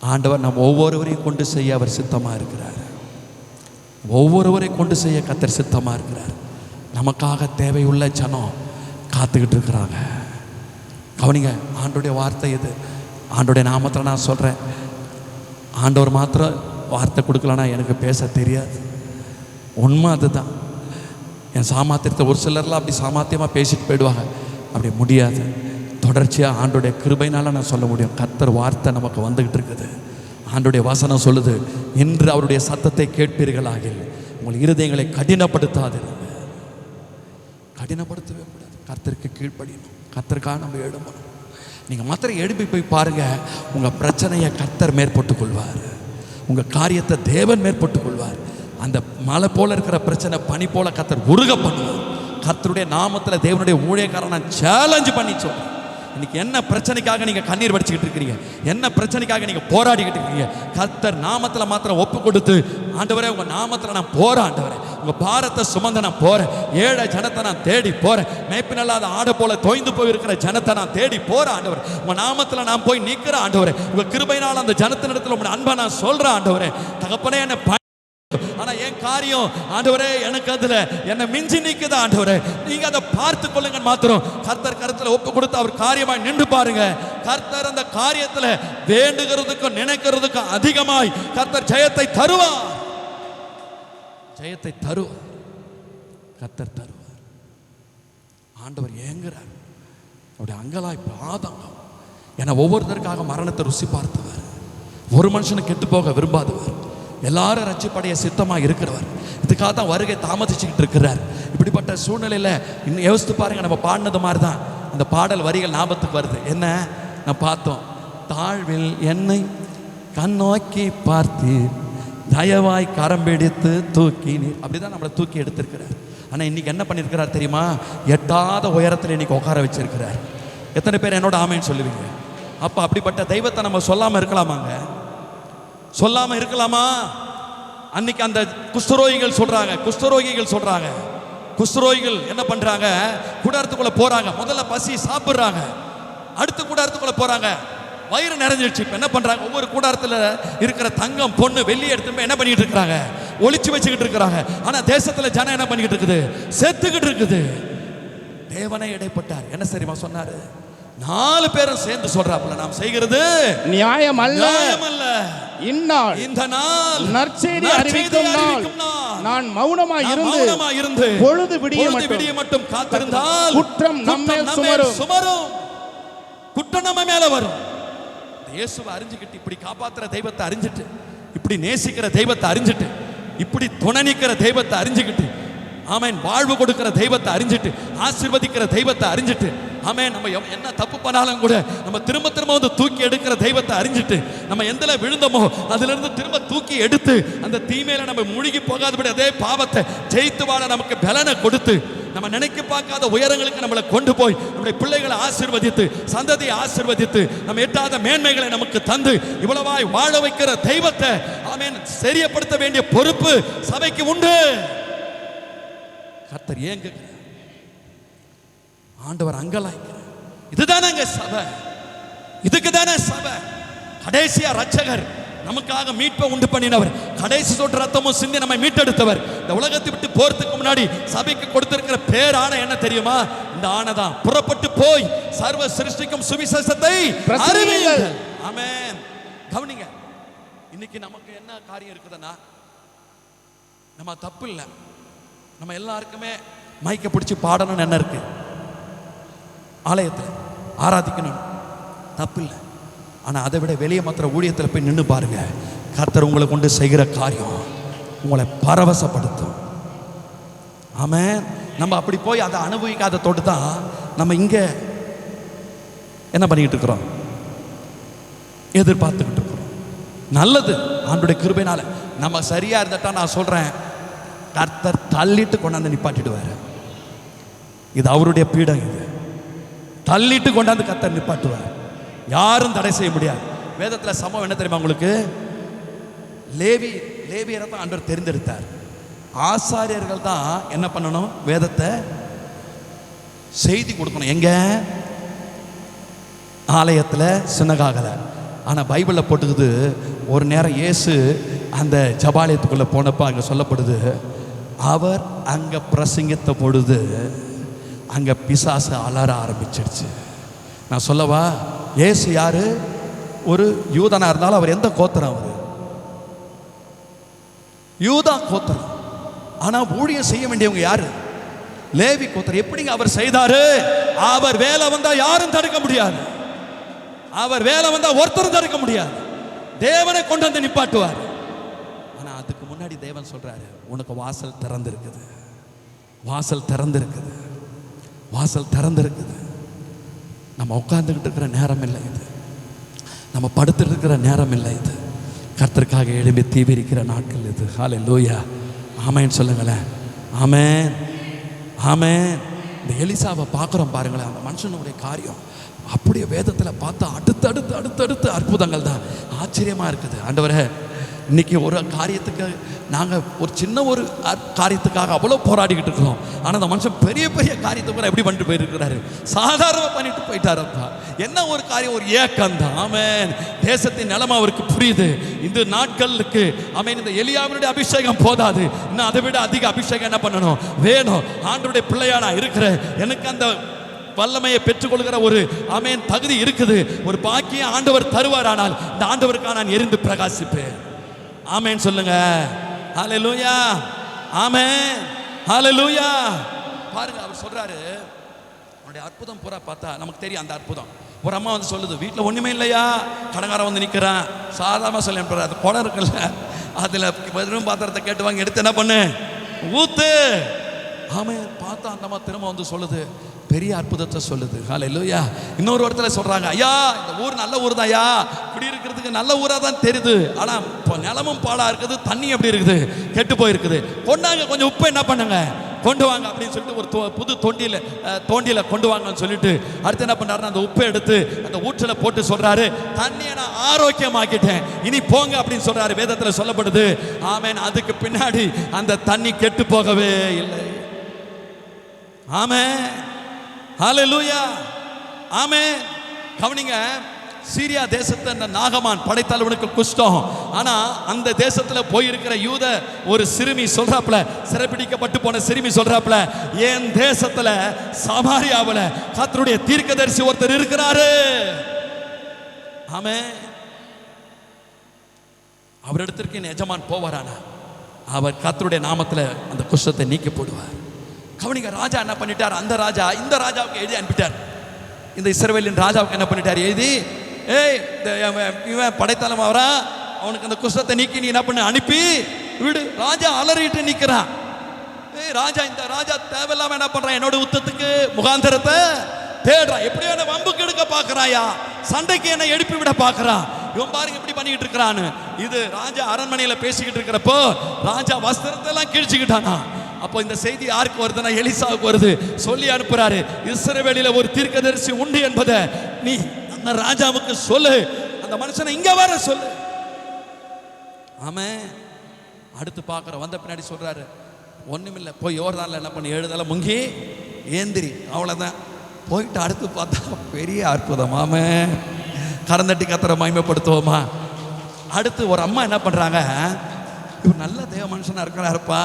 Speaker 1: ஆண்டவர் நம்ம ஒவ்வொருவரையும் கொண்டு செய்ய அவர் சித்தமாக இருக்கிறார். ஒவ்வொருவரையும் கொண்டு செய்ய கர்த்தர் சித்தமாக இருக்கிறார். நமக்காக தேவையுள்ள ஜனம் காத்துக்கிட்டு இருக்கிறாங்க. கவனிங்க, ஆண்டோடைய வார்த்தை இது. ஆண்டோடைய நாமத்தில் நான் சொல்கிறேன், ஆண்டவர் மாத்திரம் வார்த்தை கொடுக்கலன்னா எனக்கு பேச தெரியாது. உண்மை அதுதான். என் சாமர்த்தியத்தை ஒரு சிலர்லாம் அப்படி சாமர்த்தியமாக பேசிட்டு போயிடுவாங்க. அப்படி முடியாது. தொடர்ச்சியாக ஆண்டோடைய கிருபையினால நான் சொல்ல முடியும். கர்த்தர் வார்த்தை நமக்கு வந்துக்கிட்டு இருக்குது. ஆண்டோடைய வசனம் சொல்லுது, இன்று அவருடைய சத்தத்தை கேட்பீர்களாகில் உங்கள் இருதயங்களை கடினப்படுத்தாதிருங்க. கடினப்படுத்தவே கூடாது. கர்த்தருக்கு கீழ்ப்படியணும். கர்த்தருக்காக நம்ம எழும்பணும். நீங்கள் மாத்திரம் எழுப்பி போய் பாருங்கள், உங்கள் பிரச்சனையை கர்த்தர் மேற்பட்டுக் கொள்வார். உங்கள் காரியத்தை தேவன் மேற்பட்டுக் கொள்வார். அந்த மலை போல இருக்கிற பிரச்சனை பனி போல கர்த்தர் உருக பண்ணுவார். கர்த்தருடைய நாமத்தில் தேவனுடைய ஊழியக்காரன் நான் சேலஞ்சு பண்ணி சொல்றேன். இன்னைக்கு என்ன பிரச்சனைக்காக நீங்கள் கண்ணீர் வடிச்சுக்கிட்டு இருக்கிறீங்க, என்ன பிரச்சனைக்காக நீங்கள் போராடிக்கிட்டு இருக்கீங்க, கர்த்தர் நாமத்தில் மாத்திரம் ஒப்பு கொடுத்து, ஆண்டவரே உங்கள் நாமத்தில் நான் போகிறேன், ஆண்டவரே உங்கள் பாரத்தை சுமந்து நான் போகிறேன், ஏழை ஜனத்தை நான் தேடி போகிறேன், மேய்ப்பினல்லாத ஆடை போல தோய்ந்து போயிருக்கிற ஜனத்தை நான் தேடி போகிறேன், ஆண்டவரே உங்கள் நாமத்தில் நான் போய் நிற்கிறேன், ஆண்டவரே உங்கள் கிருபையினால் அந்த ஜனத்தினிடத்தில் உங்கள் அன்பை நான் சொல்கிறேன், ஆண்டவரே தகப்பனே என்னை. ஆனா என் காரியம் ஆண்டவரே எனக்கு அதுல என்ன மிஞ்சி நிக்குது, ஆண்டவரே நீங்க அதை பார்த்து கொள்ளுங்க. மாத்திரம் கர்த்தர் கருத்துல ஒப்பு கொடுத்து அவர் காரியமாய் நின்று பாருங்க. கர்த்தர் அந்த காரியத்துல வேண்டுகிறதுக்கும் நினைக்கிறதுக்கும் அதிகமாய் கர்த்தர் ஜெயத்தை தருவார். ஜெயத்தை தருவார். கர்த்தர் தருவார். ஆண்டவர் ஏங்குறார். அவருடைய அங்கலாய் ஆதங்கம். என ஒவ்வொருத்தருக்காக மரணத்தை ருசி பார்த்தவர், ஒரு மனுஷனை கெட்டு போக விரும்பாதவர், எல்லாரும் ரட்சிப்படைய சித்தமாக இருக்கிறவர், இதுக்காக தான் வருகை தாமதிச்சுக்கிட்டு இருக்கிறார். இப்படிப்பட்ட சூழ்நிலையில் இன்னும் யோசித்து பாருங்க. நம்ம பாடினது மாதிரி தான் அந்த பாடல் வரிகள் ஞாபகத்துக்கு வருது. என்ன நான் பார்த்தோம், தாழ்வில் என்னை கண்ணோக்கி பார்த்தீர், தயவாய் கரம் பிடித்து தூக்கி நீர். அப்படிதான் நம்மளை தூக்கி எடுத்திருக்கிறார். ஆனால் இன்னைக்கு என்ன பண்ணியிருக்கிறார் தெரியுமா? எட்டாத உயரத்தில் இன்னைக்கு உட்கார வச்சிருக்கிறார். எத்தனை பேர் என்னோட ஆமைன்னு சொல்லுவீங்க? அப்போ அப்படிப்பட்ட தெய்வத்தை நம்ம சொல்லாமல் இருக்கலாமாங்க? சொல்லாம இருக்கலாமா? அன்னைக்கு அந்த குஷ்டரோகிகள் சொல்றாங்க, குஷ்டரோகிகள் என்ன பண்றாங்க? கூடாரத்துக்குள்ள போறாங்க. முதல்ல பசி சாப்பிடுறாங்க, அடுத்த கூடாரத்துக்குள்ள போறாங்க, வயிறு நிறைஞ்சிடுச்சு. இப்ப என்ன பண்றாங்க? ஒவ்வொரு கூடாரத்துல இருக்கிற தங்கம் பொண்ணு வெள்ளி எடுத்து என்ன பண்ணிட்டு இருக்காங்க? ஒளிச்சு வச்சுக்கிட்டு இருக்கிறாங்க. ஆனா தேசத்துல ஜனம் என்ன பண்ணிக்கிட்டு இருக்குது? செத்துக்கிட்டு இருக்குது. தேவனே இடைப்பட்டார். என்ன தெரியுமா சொன்னாரு? 4 பேரும் சேர்ந்து சொல்றாப்புல, நாம் செய்கிறது
Speaker 2: நியாயம் அல்ல, இந்நாள்
Speaker 1: இந்த நாள்
Speaker 2: நற்செய்தி அறிவிக்கும் நாள் நான் மௌனமாய் இருந்து பொழுது விடிய மட்டும்
Speaker 1: காத்திருந்தால்
Speaker 2: குற்றம் நம்மேல் சுமரும்.
Speaker 1: குற்றம் நம்ம மேல வரும். இயேசுவை அறிஞ்சுக்கிட்டு, இப்படி காப்பாத்துற தெய்வத்தை அறிஞ்சிட்டு, இப்படி நேசிக்கிற தெய்வத்தை அறிஞ்சிட்டு, இப்படி துணை நிற்கிற தெய்வத்தை அறிஞ்சுக்கிட்டு, ஆமேன் வாழ்வு கொடுக்கிற தெய்வத்தை அறிஞ்சிட்டு, ஆசீர்வதிக்கிற தெய்வத்தை அறிஞ்சிட்டு, ஆமேன் நம்ம என்ன தப்பு பண்ணாலும் கூட நம்ம திரும்ப வந்து தூக்கி எடுக்கிற தெய்வத்தை அறிஞ்சிட்டு, நம்ம எந்தல விழுந்தோமோ அதுல இருந்து திரும்ப தூக்கி எடுத்து அந்த தீமையில நம்ம முழுகி போகாதபடி அதே பாவத்தை ஜெயித்து வாழ நமக்கு பலனை கொடுத்து, நம்ம நினைக்க பார்க்காத உயரங்களுக்கு நம்மளை கொண்டு போய் நம்முடைய பிள்ளைகளை ஆசீர்வதித்து, சந்ததியை ஆசீர்வதித்து, நம்ம எட்டாத மேன்மைகளை நமக்கு தந்து இவ்வளவாய் வாழ வைக்கிற தெய்வத்தை ஆமேன் சரியப்படுத்த வேண்டிய பொறுப்பு சபைக்கு உண்டு. கர்த்தர் ஏங்குகிறார். ஆண்டவர் அங்கலாய்க்கிறார். இதுதானங்க சபை, இதுக்கு தானே சபை. கடைசியா ரட்சகர் நமக்காக மீட்பை உண்டு பண்ணினவர், கடைசி சொட்டு ரத்தமும் சிந்தி நம்மை மீட்டெடுத்தவர். இந்த உலகத்தை விட்டு போறதுக்கு முன்னாடி சபைக்கு கொடுத்திருக்கிற பேர் ஆணை என்ன தெரியுமா? இந்த ஆணை தான், புறப்பட்டு போய் சர்வ சிருஷ்டிக்கும் சுவிசேஷத்தை அறிவியுங்கள். ஆமென். கவனிங்க, இன்னைக்கு நமக்கு என்ன காரியம் இருக்குதுன்னா, நம்ம தப்பு இல்லை, நம்ம எல்லாருக்குமே மைக்க பிடிச்சி பாடணும்னு என்ன இருக்கு, ஆலயத்தில் ஆராதிக்கணும், தப்பு இல்லை. ஆனால் அதை விட வெளியே மாத்திர ஊழியத்தில் போய் நின்று பாருங்க, கர்த்தர் உங்களை கொண்டு செய்கிற காரியம் உங்களை பரவசப்படுத்தும். ஆமென். நம்ம அப்படி போய் அதை அனுபவிக்காத தொட்டு தான் நம்ம இங்கே என்ன பண்ணிக்கிட்டு இருக்கிறோம்? எதிர்பார்த்துக்கிட்டு இருக்கிறோம். நல்லது, ஆண்டுடைய கிருபையினால நம்ம சரியா இருந்துட்டா நான் சொல்றேன், கர்த்தர் தள்ளிட்டு கொண்டாந்து நிப்பாட்டிடுவார். இது அவருடைய பீடம். இது தள்ளிட்டு கொண்டாந்து கர்த்தர் நிப்பாட்டுவார். யாரும் தடை செய்ய முடியாது. வேதத்தில் சம்பவம் என்ன தெரியுமா உங்களுக்கு? லேவியரை தான் ஆண்டவர் தெரிந்தெடுத்தார். ஆசாரியர்கள் தான் என்ன பண்ணணும்? வேதத்தை செய்தி கொடுக்கணும். எங்க? ஆலயத்தில், சினகாகல. ஆனால் பைபிளில் போட்டுக்குது, ஒரு நேரம் இயேசு அந்த ஜபாலயத்துக்குள்ளே போனப்போ அங்கே சொல்லப்படுது, அவர் அங்கே பிரசங்கித்த பொழுது அங்கே பிசாசு அலற ஆரம்பிச்சிடுச்சு. நான் சொல்லவா, இயேசு யாரு? ஒரு யூதனா இருந்தாலும் அவர் எந்த கோத்திரம்? அவர் யூதா கோத்திரம். ஆனா ஊழியம் செய்ய வேண்டியவங்க யாரு? லேவி கோத்திரம். எப்படிங்க அவர் செய்தாரு? அவர் வேலை வந்தா யாரும் தடுக்க முடியாது. அவர் வேலை வந்தா ஒருத்தரும் தடுக்க முடியாது. தேவனை கொண்டு வந்து நிப்பாட்டுவார். ஆனா அதுக்கு முன்னாடி தேவன் சொல்றாரு, உனக்கு வாசல் திறந்திருக்குது, வாசல் திறந்திருக்குது, வாசல் திறந்திருக்குது. நம்ம உட்கார்ந்துக்கிட்டு இருக்கிற நேரம் இல்லை இது, நம்ம படுத்துட்டு இருக்கிற நேரம் இல்லை இது. கர்த்தருக்காக எழும்பி தீவிரிக்கிற நாட்கள் இது. ஹல்லேலூயா, ஆமென் சொல்லுங்களேன். ஆமென், ஆமென். இந்த எலிசாவை பார்க்குறோம் பாருங்களேன். அந்த மனுஷனுடைய காரியம் அப்படியே வேதத்தில் பார்த்தா அடுத்தடுத்து அற்புதங்கள் தான். ஆச்சரியமாக இருக்குது. ஆண்டவரே, இன்னைக்கு ஒரு காரியத்துக்கு நாங்கள் ஒரு சின்ன ஒரு காரியத்துக்காக அவ்வளோ போராடிக்கிட்டு இருக்கிறோம். ஆனால் அந்த மனுஷன் பெரிய பெரிய காரியத்தை கூட எப்படி பண்ணிட்டு போயிருக்கிறாரு? சாதாரணமாக பண்ணிட்டு போயிட்டாரப்பா. என்ன ஒரு காரியம், ஒரு ஏக்கம் தான். ஆமென். தேசத்தின் நிலைமை அவருக்கு புரியுது. இந்த நாட்களுக்கு ஆமென், இந்த எலியாவினுடைய அபிஷேகம் போதாது, இன்னும் அதை விட அதிக அபிஷேகம் என்ன பண்ணணும், வேணும். ஆண்டவருடைய பிள்ளையானா இருக்கிற எனக்கு அந்த வல்லமையை பெற்றுக்கொள்கிற ஒரு ஆமென் தகுதி இருக்குது. ஒரு பாக்கியம் ஆண்டவர் தருவார். ஆனால் இந்த ஆண்டவருக்காக நான் எரிந்து பிரகாசிப்பேன். ஆமென் சொல்லுங்க. ஹல்லேலூயா, ஆமென், ஹல்லேலூயா. பாருங்க, அவர் சொல்றாரு, அவருடைய அற்புதம் பூரா பார்த்தா நமக்கு தெரியும். அந்த அற்புதம் ஒரு அம்மா வந்து சொல்லுது, வீட்டில் ஒண்ணுமே இல்லையா, கடங்காரன் வந்து நிற்கிறான். சாதாரணமாக சொல்லி அனுப்புறாரு. அது குடம் இருக்குல்ல, அதில் வெறும் பாத்திரத்தை கேட்டு வாங்கி எடுத்து என்ன பண்ணு, ஊத்து. ஆமென். பார்த்தா அந்த அம்மா திரும்ப வந்து சொல்லுது, பெரிய அற்புதத்தை சொல்லுது. ஹல்லேலூயா. இன்னொரு இடத்துல சொல்றாங்க, ஐயா இந்த ஊர் நல்ல ஊர் தான் ஐயா, இப்படி இருக்கிறதுக்கு நல்ல ஊராக தான் தெரியுது, ஆனால் இப்போ நிலமும் பாலா இருக்குது, தண்ணி எப்படி இருக்குது, கெட்டு போயிருக்குது. கொண்டாங்க கொஞ்சம் உப்பு என்ன பண்ணுங்க, கொண்டு வாங்க அப்படின்னு சொல்லிட்டு ஒரு புது தோண்டியில் கொண்டு வாங்கன்னு சொல்லிட்டு அடுத்து என்ன பண்ணாருன்னா அந்த உப்பை எடுத்து அந்த ஊற்றில் போட்டு சொல்றாரு, தண்ணியை நான் ஆரோக்கியமாக்கிட்டேன், இனி போங்க அப்படின்னு சொல்றாரு. வேதத்தில் சொல்லப்படுது. ஆமென். அதுக்கு பின்னாடி அந்த தண்ணி கெட்டு போகவே இல்லை. ஆமென், ஹல்லேலூயா, ஆமென். கவனிங்க, சீரியா தேசத்தை அந்த நாகமான் படைத்தலைவனுக்கு குஷ்டம். ஆனா அந்த தேசத்துல போயிருக்கிற யூத ஒரு சிறுமி சொல்றாப்ல, சிறைபிடிக்கப்பட்டு போன சிறுமி சொல்றாப்ல, என் தேசத்துல சமாரியாவுல கர்த்தருடைய தீர்க்கதரிசி ஒருத்தர் இருக்கிறாரு. ஆமென். அவர் இடத்திற்கு எஜமான் போவாரானா, அவர் கர்த்தருடைய நாமத்துல அந்த குஷ்டத்தை நீக்கி போடுவார். கவனிங்க, ராஜா என்ன பண்ணிட்டார், அந்த ராஜா இந்த ராஜாவுக்கு எழுதி அனுப்பிட்டார். இந்த இஸ்ரவேலின் ராஜாவுக்கு என்ன பண்ணிட்டார், எழுதி, ஏய் இவன் படைத்தலைவன் அவரா, அவனுக்கு அந்த குஷ்டத்தை நீக்கி நீ என்ன பண்ண, அனுப்பி விடு. ராஜா அலறிட்டு நிற்கிறான். ஏய் ராஜா, இந்த ராஜா தேவையில்லாம என்ன பண்றான், என்னோட யுத்தத்துக்கு முகாந்தரத்தை தேடுறான், எப்படியோ என்ன வம்புக்கு எடுக்க பார்க்கறாயா, சண்டைக்கு என்ன எழுப்பி விட பார்க்கறான். இவன் பாருங்க எப்படி பண்ணிக்கிட்டு இருக்கிறான்னு. இது ராஜா அரண்மனையில பேசிக்கிட்டு இருக்கிறப்போ ராஜா வஸ்திரத்தை எல்லாம் கிழிச்சுக்கிட்டானா. அப்போ இந்த செய்தி யாருக்கு வருதுன்னா, எலிசாவுக்கு வருது. சொல்லி அனுப்புறாரு, இஸ்ரவேலில ஒரு தீர்க்கதரிசி உண்டு என்பதை நீ அந்த ராஜாவுக்கு சொல்லு, அந்த மனுஷனை இங்க வர சொல்லு. ஆமென். அடுத்து பார்க்குற வந்த பின்னாடி சொல்றாரு, ஒண்ணுமில்லை, போய் யோர்தான்ல என்ன பண்ணி 7 தலை முங்கி ஏந்திரி, அவ்வளவுதான். போயிட்டு அடுத்து பார்த்தா பெரிய அற்புதம். ஆமென். கரந்தட்டி கத்தரை மகிமைப்படுத்துவோமா. அடுத்து ஒரு அம்மா என்ன பண்றாங்க, இவர் நல்ல தேவ மனுஷனா இருக்கிறாருப்பா,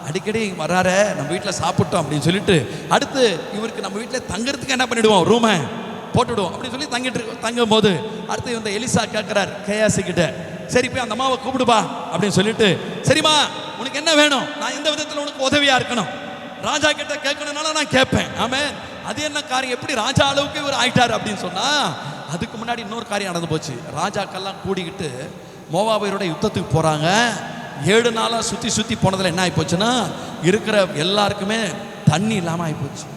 Speaker 1: அடிக்கடி வராரு, நம்ம வீட்டில் சாப்பிட்டோம் அப்படின்னு சொல்லிட்டு அடுத்து இவருக்கு நம்ம வீட்டில் தங்குறதுக்கு என்ன பண்ணிடுவோம், ரூமை போட்டுடுவோம் அப்படின்னு சொல்லி தங்கும் போது அடுத்து இந்த எலிசா கேட்கிறார் கேயாசி கிட்ட, சரி போய் அந்த அம்மாவை கூப்பிடுப்பா அப்படின்னு சொல்லிட்டு, சரிம்மா உனக்கு என்ன வேணும், நான் எந்த விதத்தில் உனக்கு உதவியா இருக்கணும், ராஜா கிட்ட கேட்கணும்னால நான் கேட்பேன். ஆமென். அது என்ன காரியம், எப்படி ராஜா அளவுக்கு இவர் ஆயிட்டாரு அப்படின்னு சொன்னா, அதுக்கு முன்னாடி இன்னொரு காரியம் நடந்து போச்சு. ராஜாக்கெல்லாம் கூடிக்கிட்டு மோவாபியரோட யுத்தத்துக்கு போறாங்க. 7 நாளா சுத்தி போனதுல என்ன ஆகி போச்சுன்னா, இருக்கிற எல்லாருக்குமே தண்ணி இல்லாமல் ஆகிப்போச்சு,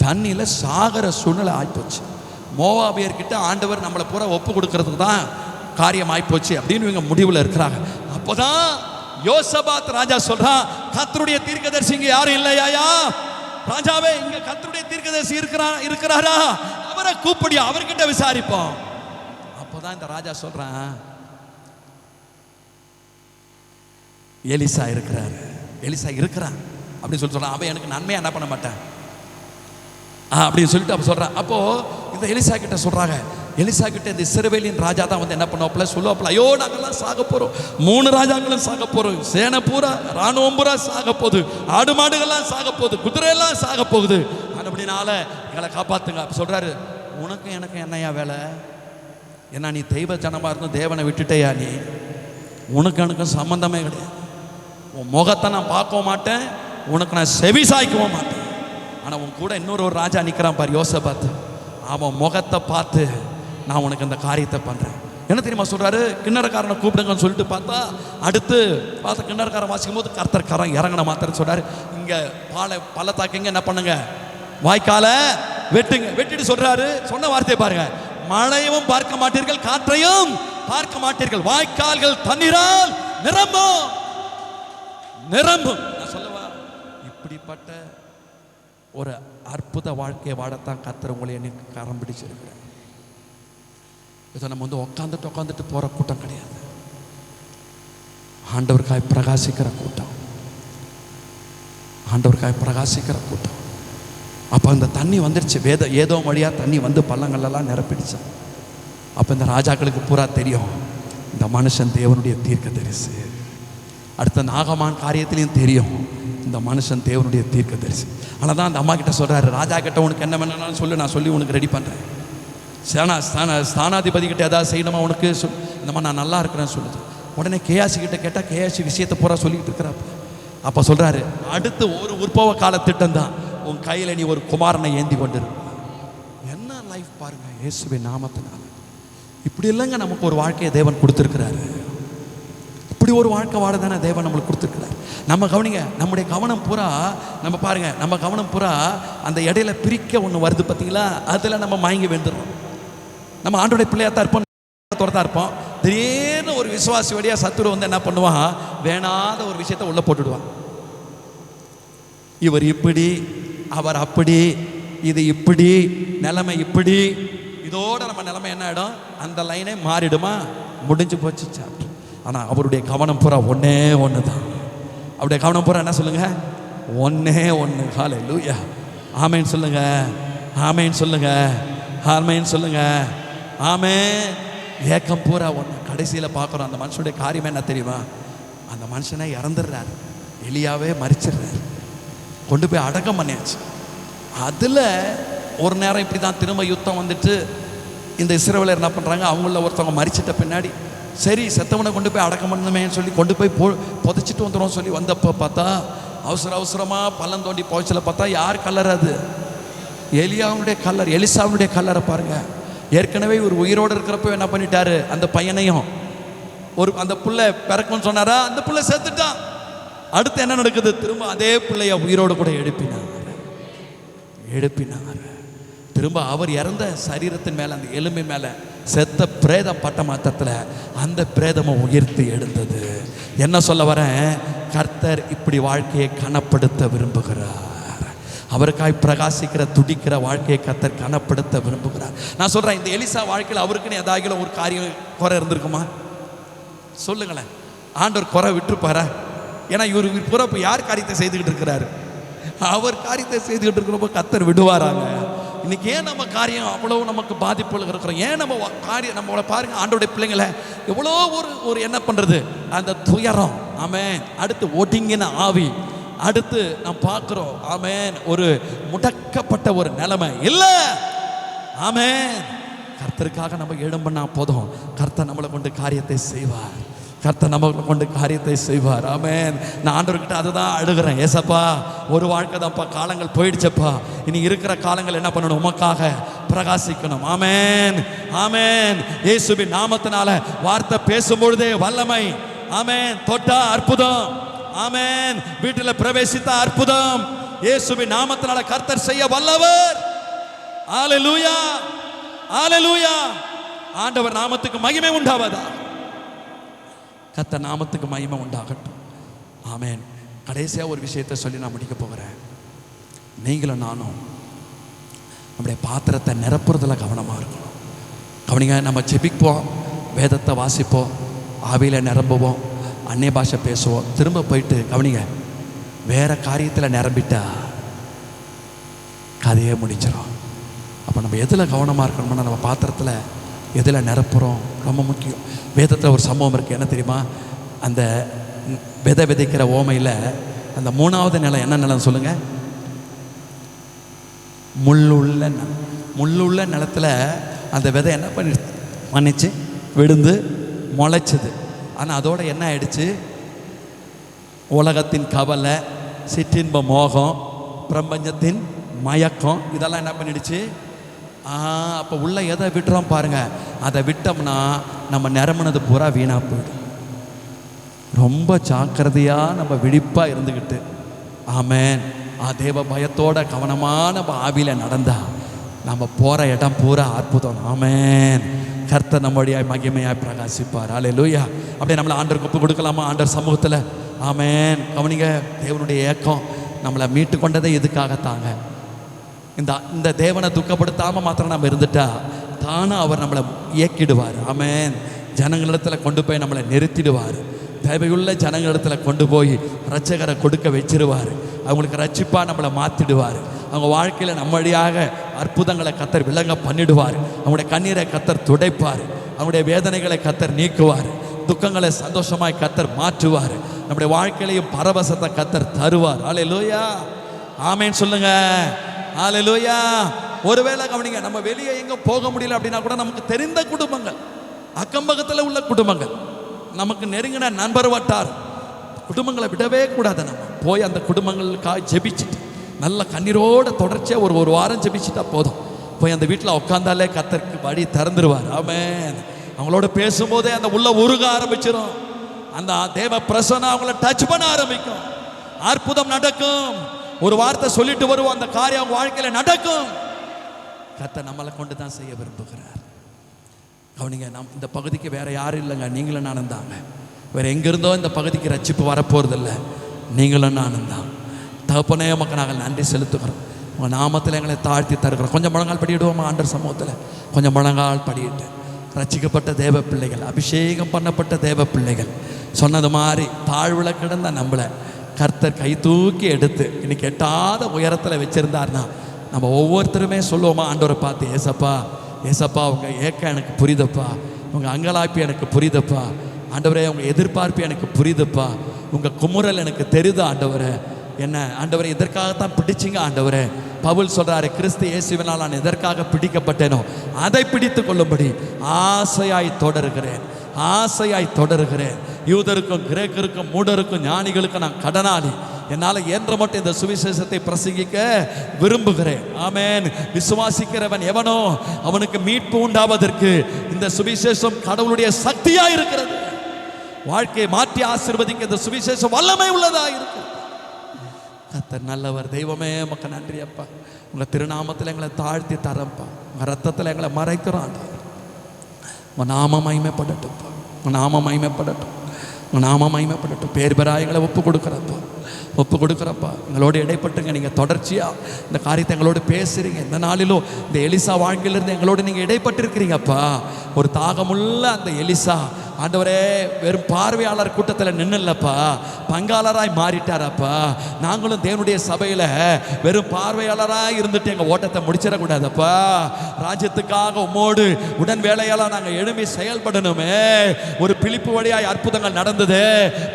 Speaker 1: தண்ணியில சாகர சூழ்நிலை ஆகிப்போச்சு. மோவாபியர்கிட்ட ஆண்டவர் நம்மளை பூரா ஒப்பு கொடுக்கறதுக்கு தான் காரியம் ஆகிப்போச்சு அப்படின்னு இவங்க முடிவில் இருக்கிறாங்க. அப்போதான் யோசபாத் ராஜா சொல்றான், கர்த்தருடைய தீர்க்கதரிசி இங்க யாரும் இல்லையா, ராஜாவே இங்க கர்த்தருடைய தீர்க்கதரிசி இருக்கிறாரா, அவரை கூப்பிடியா, அவர்கிட்ட விசாரிப்போம். அப்போதான் இந்த ராஜா சொல்றான், எலிசா இருக்கிறாரு, எலிசா இருக்கிறான் அப்படின்னு சொல்றான். அவன் எனக்கு நன்மையா என்ன பண்ண மாட்டான் அப்படின்னு சொல்லிட்டு அப்ப சொல்றான். அப்போ இந்த எலிசா கிட்ட சொல்றாங்க, எலிசா கிட்ட இந்த இஸ்ரவேலின் ராஜா தான் வந்து என்ன பண்ணுவாப்ல, சொல்லுவாப்ல, ஐயோ நாங்கெல்லாம் சாக போறோம், 3 ராஜாங்களும் சாக போறோம், சேனை பூரா ராணுவம் பூரா சாக போகுது, ஆடு மாடுகள்லாம் சாக போகுது, குதிரையெல்லாம் சாக போகுது, அப்படினால எங்களை காப்பாத்துங்க. அப்ப சொல்றாரு, உனக்கும் எனக்கும் என்னையா வேலை? ஏன்னா நீ தெய்வ ஜனமா இருந்தும் தேவனை விட்டுட்டேயா நீ? உனக்கு எனக்கும் சம்பந்தமே கிடையாது. உன் முகத்தை நான் பார்க்கவும் மாட்டேன், உனக்கு நான் செவி சாய்க்கவும் மாட்டேன். ஆனால் உன் கூட இன்னொரு ராஜா நிற்கிறான் பாரு, யோசபாத். அவன் முகத்தை பார்த்து நான் உனக்கு இந்த காரியத்தை பண்ணுறேன். என்ன தெரியுமா சொல்கிறாரு? கிண்ணறக்காரனை கூப்பிடுங்கன்னு சொல்லிட்டு பார்த்தா அடுத்து பார்த்த கிண்ணறக்காரன் வாசிக்கும் போது கர்த்தர்காரன் இறங்கின மாத்திரம் சொல்கிறாரு, இங்கே பள்ளத்தாக்குங்க என்ன பண்ணுங்க, வாய்க்கால வெட்டுங்க. வெட்டிட்டு சொல்கிறாரு, சொன்ன வார்த்தையை பாருங்க, மழையும் பார்க்க மாட்டீர்கள், காற்றையும் பார்க்க மாட்டீர்கள், வாய்க்கால்கள் தண்ணீரால் நிரம்பும் நிரம்பும். நான் சொல்லவா, இப்படிப்பட்ட ஒரு அற்புத வாழ்க்கையை வாழத்தான் கர்த்தர் உங்களை எனக்கு கரம் பிடிச்சிருக்கிறார். இதை நம்ம வந்து உட்காந்துட்டு போகிற கூட்டம் கிடையாது. ஆண்டவருக்காய் பிரகாசிக்கிற கூட்டம், ஆண்டவருக்காய் பிரகாசிக்கிற கூட்டம். அப்போ இந்த தண்ணி வந்துடுச்சு, ஏதோ வழியாக தண்ணி வந்து பள்ளங்களெல்லாம் நிரப்பிடுச்சான். அப்போ இந்த ராஜாக்களுக்கு பூரா தெரியும், இந்த மனுஷன் தேவனுடைய தீர்க்கதரிசி. அடுத்த நாகமான் காரியத்திலையும் தெரியும், இந்த மனுஷன் தேவனுடைய தீர்க்கதரிசி. ஆனால் தான் அந்த அம்மா கிட்ட சொல்கிறாரு, ராஜா கிட்ட உனக்கு என்ன வேணும்னாலும் சொல்லு, நான் சொல்லி உனக்கு ரெடி பண்ணுறேன். ஸ்தானாதிபதி கிட்ட ஏதாவது செய்யணுமா உனக்கு சொல், இந்த மாதிரி நான் நல்லா இருக்கிறேன்னு சொல்லுது. உடனே கேயாசி கிட்ட கேட்டால் கேயாசி விஷயத்தை பூரா சொல்லிக்கிட்டு இருக்கிறாப்ப. அப்போ சொல்கிறாரு, அடுத்து ஒரு உற்பவ கால திட்டம் தான், உன் கையில் நீ ஒரு குமாரனை ஏந்தி கொண்டிரு. என்ன லைஃப் பாருங்க, இயேசுவின் நாமத்தினால. இப்படி இல்லைங்க நமக்கு ஒரு வாழ்க்கையை தேவன் கொடுத்துருக்கிறாரு. இப்படி ஒரு வாழ்க்கை வாழ தானே தேவன் நம்மளுக்கு கொடுத்துருக்கிறார். நம்ம கவனிங்க, நம்முடைய கவனம் பூரா நம்ம பாருங்க, நம்ம கவனம் பூரா அந்த இடையில பிரிக்க ஒன்று வருது பார்த்தீங்களா, அதில் நம்ம மயங்கி விழுந்துடுறோம். நம்ம ஆண்டோடைய பிள்ளையாக தான் இருப்போம், துறத்தா இருப்போம். திடீர்னு ஒரு விசுவாசி வழியாக சத்துரு வந்து என்ன பண்ணுவான், வேணாத ஒரு விஷயத்தை உள்ள போட்டுடுவான். இவர் இப்படி, அவர் அப்படி, இது இப்படி, நிலைமை இப்படி. இதோட நம்ம நிலைமை என்ன ஆகிடும், அந்த லைனே மாறிடுமா, முடிஞ்சு போச்சு சாப்டர். ஆனால் அவருடைய கவனம் பூரா ஒன்னே ஒன்று தான். அவருடைய கவனம் பூரா என்ன சொல்லுங்க, ஒன்னே ஒன்று. ஹல்லேலூயா, ஆமேன் சொல்லுங்க, ஆமேன் சொல்லுங்க, ஆமேன் சொல்லுங்க, ஆமேன். ஏக்கம் பூரா ஒன்று. கடைசியில் பார்க்குறோம், அந்த மனுஷனுடைய காரியம் என்ன தெரியுமா, அந்த மனுஷனை இறந்துடுறாரு, எலியாவே மறிச்சிடுறாரு, கொண்டு போய் அடக்கம் பண்ணியாச்சு. அதில் ஒரு நேரம் இப்படி தான் திரும்ப யுத்தம் வந்துட்டு இந்த இஸ்ரவேலர் என்ன பண்ணுறாங்க, அவங்கள ஒருத்தவங்க மறிச்சிட்ட பின்னாடி சரி செத்தவனை கொண்டு போய் அடக்கம் பண்ணணுமேன்னு சொல்லி கொண்டு போய் புதைச்சிட்டு வந்துடும் சொல்லி வந்தப்போ பார்த்தா அவசரமாக பள்ளம் தோண்டி போய்ச்சல பார்த்தா யார் கல்லர், அது எலியாவுடைய கல்லர், எலிசாவுடைய கல்லரை பாருங்க. ஏற்கனவே ஒரு உயிரோடு இருக்கிறப்ப என்ன பண்ணிட்டாரு, அந்த பையனையும் ஒரு அந்த புள்ளை பிறக்கும்னு சொன்னாரா, அந்த புள்ளை செத்துட்டான். அடுத்து என்ன நடக்குது, திரும்ப அதே பிள்ளைய உயிரோடு கூட எழுப்பினார். திரும்ப அவர் இறந்த சரீரத்தின் மேலே, அந்த எலும்பு மேலே செத்த பிரேதம் பட்ட மாத்திரத்தில் அந்த பிரேதமும் உயர்த்தி எழுந்தது. என்ன சொல்ல வரேன், கர்த்தர் இப்படி வாழ்க்கையை கனப்படுத்த விரும்புகிறார். அவருக்காய் பிரகாசிக்கிற துடிக்கிற வாழ்க்கையை கர்த்தர் கனப்படுத்த விரும்புகிறார். நான் சொல்கிறேன், இந்த எலிசா வாழ்க்கையில் அவருக்குன்னு ஏதாவது ஒரு காரியம் குறை இருந்திருக்குமா சொல்லுங்களேன். ஆண்டவர் குறை விட்டுருப்பாரா? ஏன்னா இவர் பிறப்பு யார் காரியத்தை செய்துக்கிட்டு இருக்கிறாரு, அவர் காரியத்தை செய்துக்கிட்டு இருக்கிறப்போ கர்த்தர் விடுவாராங்க? இன்னைக்கு ஏன் நம்ம காரியம் அவ்வளோ நமக்கு பாதிப்புகள் இருக்கிறோம், ஏன் நம்ம காரியம் நம்மளை பாருங்க, ஆண்டோடைய பிள்ளைங்களை எவ்வளோ ஒரு என்ன பண்ணுறது, அந்த துயரம், ஆமேன். அடுத்து ஒடுங்கின ஆவி, அடுத்து நாம் பார்க்குறோம், ஆமேன், ஒரு முடக்கப்பட்ட ஒரு நிலைமை இல்லை, ஆமேன். கர்த்தருக்காக நம்ம எழும்பண்ணா போதும், கர்த்தர் நம்மளை கொண்டு காரியத்தை செய்வார், கர்த்தர் நம்மளை கொண்டு காரியத்தை செய்வார். ஆமேன். நான் ஆண்டவர்கிட்ட அதுதான் அழுகிறேன், ஏசப்பா ஒரு வாழ்க்கை தான்ப்பா, காலங்கள் போயிடுச்சப்பா, இனி இருக்கிற காலங்கள் என்ன பண்ணணும், உமக்காக பிரகாசிக்கணும். ஆமேன், ஆமேன். இயேசுவின் நாமத்தினால வார்த்தை பேசும்பொழுதே வல்லமை, ஆமேன். தொட்டா அற்புதம், ஆமேன். வீட்டில் பிரவேசித்த அற்புதம், இயேசுவின் நாமத்தினால கர்த்தர் செய்ய வல்லவர். ஹல்லேலூயா, ஹல்லேலூயா. ஆண்டவர் நாமத்துக்கு மகிமை உண்டாவதா, கர்த்தர் நாமத்துக்கு மகிமை உண்டாகட்டும். ஆமேன். கடைசியாக ஒரு விஷயத்தை சொல்லி நான் முடிக்க போகிறேன். நீங்களும் நானும் நம்முடைய பாத்திரத்தை நிரப்புறதுல கவனமாக இருக்கணும். கவனிங்க, நம்ம செபிப்போம், வேதத்தை வாசிப்போம், ஆவியில் நிரம்புவோம், அந்நிய பாஷை பேசுவோம், திரும்ப போயிட்டு கவனிங்க வேறு காரியத்தில் நிரம்பிட்டா கதையே முடிச்சிடும். அப்போ நம்ம எதில் கவனமாக இருக்கணும்னா, நம்ம பாத்திரத்தில் எதில் நிரப்புகிறோம் ரொம்ப முக்கியம். வேதத்தில் ஒரு சம்பவம் இருக்குது, என்ன தெரியுமா, அந்த விதை விதைக்கிற ஓமையில் அந்த 3வது நிலம் என்ன நிலம் சொல்லுங்கள், முள்ளுள்ள நிலத்தில் அந்த விதை என்ன பண்ணிச்சு விழுந்து முளைச்சிது. ஆனால் அதோட என்ன ஆயிடுச்சு? உலகத்தின் கவலை, சிற்றின்ப மோகம், பிரபஞ்சத்தின் மயக்கம் இதெல்லாம் என்ன பண்ணிடுச்சு? அப்போ உள்ள எதை விட்டுறோம் பாருங்க, அதை விட்டோம்னா நம்ம நிரம்பினது பூரா வீணாக போயிடும். ரொம்ப ஜாக்கிரதையாக நம்ம விழிப்பாக இருந்துக்கிட்டு ஆமென் தேவ பயத்தோட கவனமான ஆவியில் நடந்தா நம்ம போகிற இடம் பூரா அற்புதம். ஆமென். கர்த்தர் நம்முடைய மகிமையாய் பிரகாசிப்பார். அல்லேலூயா. அப்படியே நம்மளை ஆண்டவருக்கு ஒப்பு கொடுக்கலாமா? ஆண்டவர் சமூகத்தில். ஆமென். கவனிங்க, தேவனுடைய ஏக்கம் நம்மளை மீட்டு கொண்டதே இதுக்காகத்தாங்க. இந்த தேவனை துக்கப்படுத்தாமல் மாத்திரம் நம்ம இருந்துட்டா தானும் அவர் நம்மளை இயக்கிடுவார். ஆமென். ஜனங்களிடத்தில் கொண்டு போய் நம்மளை நிறுத்திடுவார். தேவையுள்ள ஜனங்களிடத்தில் கொண்டு போய் ரட்சகரை கொடுக்க வச்சிருவார். அவங்களுக்கு ரட்சிப்பாக நம்மளை மாற்றிடுவார். அவங்க வாழ்க்கையில் நம்ம வழியாக அற்புதங்களை கத்தர் விளங்க பண்ணிடுவார். அவங்களுடைய கண்ணீரை கத்தர் துடைப்பார். அவங்களுடைய வேதனைகளை கத்தர் நீக்குவார். துக்கங்களை சந்தோஷமாய் கத்தர் மாற்றுவார். நம்முடைய வாழ்க்கையிலையும் பரவசத்தை கத்தர் தருவார். அல்லேலூயா. ஆமென் சொல்லுங்க. அல்லேலூயா. ஒருவேளை கவனிங்க, நம்ம வெளியே எங்கே போக முடியல அப்படின்னா கூட நமக்கு தெரிந்த குடும்பங்கள், அக்கம்பக்கத்தில் உள்ள குடும்பங்கள், நமக்கு நெருங்கின நண்பர் வட்டார் குடும்பங்களை விடவே கூடாது. நம்ம போய் அந்த குடும்பங்களுக்காக ஜெபிச்சுட்டு நல்ல கண்ணீரோட தொடர்ச்சியாக ஒரு வாரம் ஜெபிச்சுட்டா போதும். போய் அந்த வீட்டில் உட்காந்தாலே கர்த்தருக்கு வழி திறந்துருவார். ஆமென். அவங்களோட பேசும்போதே அந்த உள்ள உருக ஆரம்பிச்சிடும். அந்த தேவ பிரசன்னம் அவங்கள டச் பண்ண ஆரம்பிக்கும். அற்புதம் நடக்கும். ஒரு வார்த்தை சொல்லிட்டு வருவோம், அந்த காரியம் அவங்க வாழ்க்கையில் நடக்கும். கர்த்தர் நம்மளை கொண்டு தான் செய்ய விரும்புகிறார். கவனிங்க, இந்த பகுதிக்கு வேற யாரும் இல்லைங்க, நீங்களும் நானும் தாங்க. வேற எங்கிருந்தோ இந்த பகுதிக்கு ரட்சிப்பு வரப்போறதில்லை, நீங்களும் நானும் தான். தகப்பனே உமக்கு நாங்கள் நன்றி செலுத்துகிறோம். உங்கள் நாமத்தில் எங்களை தாழ்த்தி தருகிறோம். கொஞ்சம் முழங்கால் படியிடுவோமா ஆண்டவர் சமூகத்தில்? கொஞ்சம் முழங்கால் படியிட்டு ரட்சிக்கப்பட்ட தேவ பிள்ளைகள், அபிஷேகம் பண்ணப்பட்ட தேவ பிள்ளைகள் சொன்னது மாதிரி தாழ்வில் கிடந்த நம்மளை கர்த்தர் கை தூக்கி எடுத்து இன்னைக்கு எட்டாத உயரத்தில் வச்சிருந்தார்னா நம்ம ஒவ்வொருத்தருமே சொல்லுவோமா ஆண்டவரை பார்த்து, ஏசப்பா ஏசப்பா உங்கள் ஏக்கம் எனக்கு புரியுதப்பா, உங்கள் அங்கலாய்ப்பு எனக்கு புரியுதப்பா ஆண்டவரே, உங்கள் எதிர்பார்ப்பு எனக்கு புரியுதுப்பா, உங்கள் குமுறல் எனக்கு தெரியுது ஆண்டவரே. என்ன ஆண்டவரே, இதற்காகத்தான் பிடிச்சிங்க ஆண்டவரே. பவுல் சொல்றாரு, கிறிஸ்து இயேசுவினால் நான் எதற்காக பிடிக்கப்பட்டேனோ அதை பிடித்து கொள்ளும்படி ஆசையாய் தொடருகிறேன், ஆசையாய் தொடருகிறேன். யூதருக்கும் கிரேக்கருக்கும் மூடருக்கும் ஞானிகளுக்கும் நான் கடனாளி. என்னால் இயன்ற மட்டும் இந்த சுவிசேஷத்தை பிரசங்கிக்க விரும்புகிறேன். ஆமென். விசுவாசிக்கிறவன் எவனோ அவனுக்கு மீட்பு உண்டாவதற்கு இந்த சுவிசேஷம் கடவுளுடைய சக்தியா இருக்கிறது. வாழ்க்கையை மாற்றி ஆசீர்வதிக்க இந்த சுவிசேஷம் வல்லமை உள்ளதா இருக்கு. கர்த்தர் நல்லவர். தெய்வமே உமக்கு நன்றி அப்பா. உங்கள் திருநாமத்தில் எங்களை தாழ்த்தி தரப்பா. உங்கள் ரத்தத்தில் எங்களை மறைக்கிறோம். உங்கள் நாம மகிமைப்படட்டும்ப்பா. உங்கள் நாம மகிமைப்படட்டும். உங்கள் நாம மகிமைப்படட்டும். பேர் பெறா எங்களை ஒப்பு கொடுக்குறப்பா, ஒப்பு கொடுக்குறப்பா. எங்களோடு இடைப்பட்டுங்க. நீங்கள் தொடர்ச்சியாக இந்த காரியத்தை எங்களோடு பேசுகிறீங்க. இந்த நாளிலும் இந்த எலிசா வாழ்க்கையிலிருந்து எங்களோடு நீங்கள் இடைப்பட்டிருக்கிறீங்கப்பா. ஒரு தாகமுள்ள அந்த எலிசா ஆண்டவரே வெறும் பார்வையாளர் கூட்டத்தில் நின்னுல்லப்பா, பங்காளராய் மாறிட்டாரப்பா. நாங்களும் தேவனுடைய சபையில் வெறும் பார்வையாளராக இருந்துட்டு எங்கள் ஓட்டத்தை முடிச்சிடக்கூடாதப்பா. ராஜ்யத்துக்காக உம்மோடு உடன் வேலையால் நாங்கள் எழும்பி செயல்படணுமே. ஒரு பிலிப்பு வழியாய் அற்புதங்கள் நடந்தது.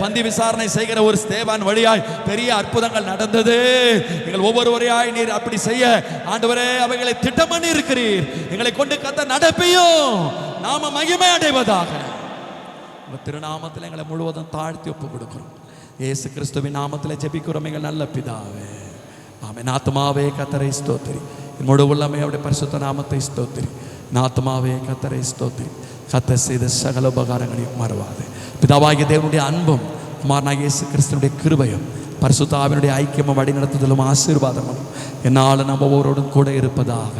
Speaker 1: பந்தி விசாரணை செய்கிற ஒரு ஸ்தேவான் வழியாய் பெரிய அற்புதங்கள் நடந்தது. எங்கள் ஒவ்வொருவரையாய் நீர் அப்படி செய்ய ஆண்டவரே அவைகளை திட்டம் பண்ணி இருக்கிறீர். எங்களை கொண்டு கர்த்தர் நடப்பியும் நாம மகிமை அடைவதாக திருநாமத்தில் எங்களை முழுவதும் தாழ்த்தி ஒப்பு கொடுக்கிறோம். இயேசு கிறிஸ்துவின் நாமத்தில் ஜெபிக்கிறோம் எங்கள் நல்ல பிதாவே. ஆமென். ஆத்மாவே கர்த்தரை ஸ்தோத்திரி, என் முழு உள்ளமே அவருடைய பரிசுத்த நாமத்தை ஸ்தோத்திரி. ஆத்மாவே கர்த்தரை ஸ்தோத்திரி. கர்த்தர் செய்த சகல உபகாரங்களையும் மறவாது. பிதாவாகிய தேவனுடைய அன்பும் குமாரனாகிய இயேசு கிறிஸ்துவினுடைய கிருபையும் பரிசுத்த ஆவியினுடைய ஐக்கியமும் வழி நடத்துதலும் ஆசீர்வாதமும் என்னால் நம்ம ஒவ்வொருவரோடும் கூட இருப்பதாக.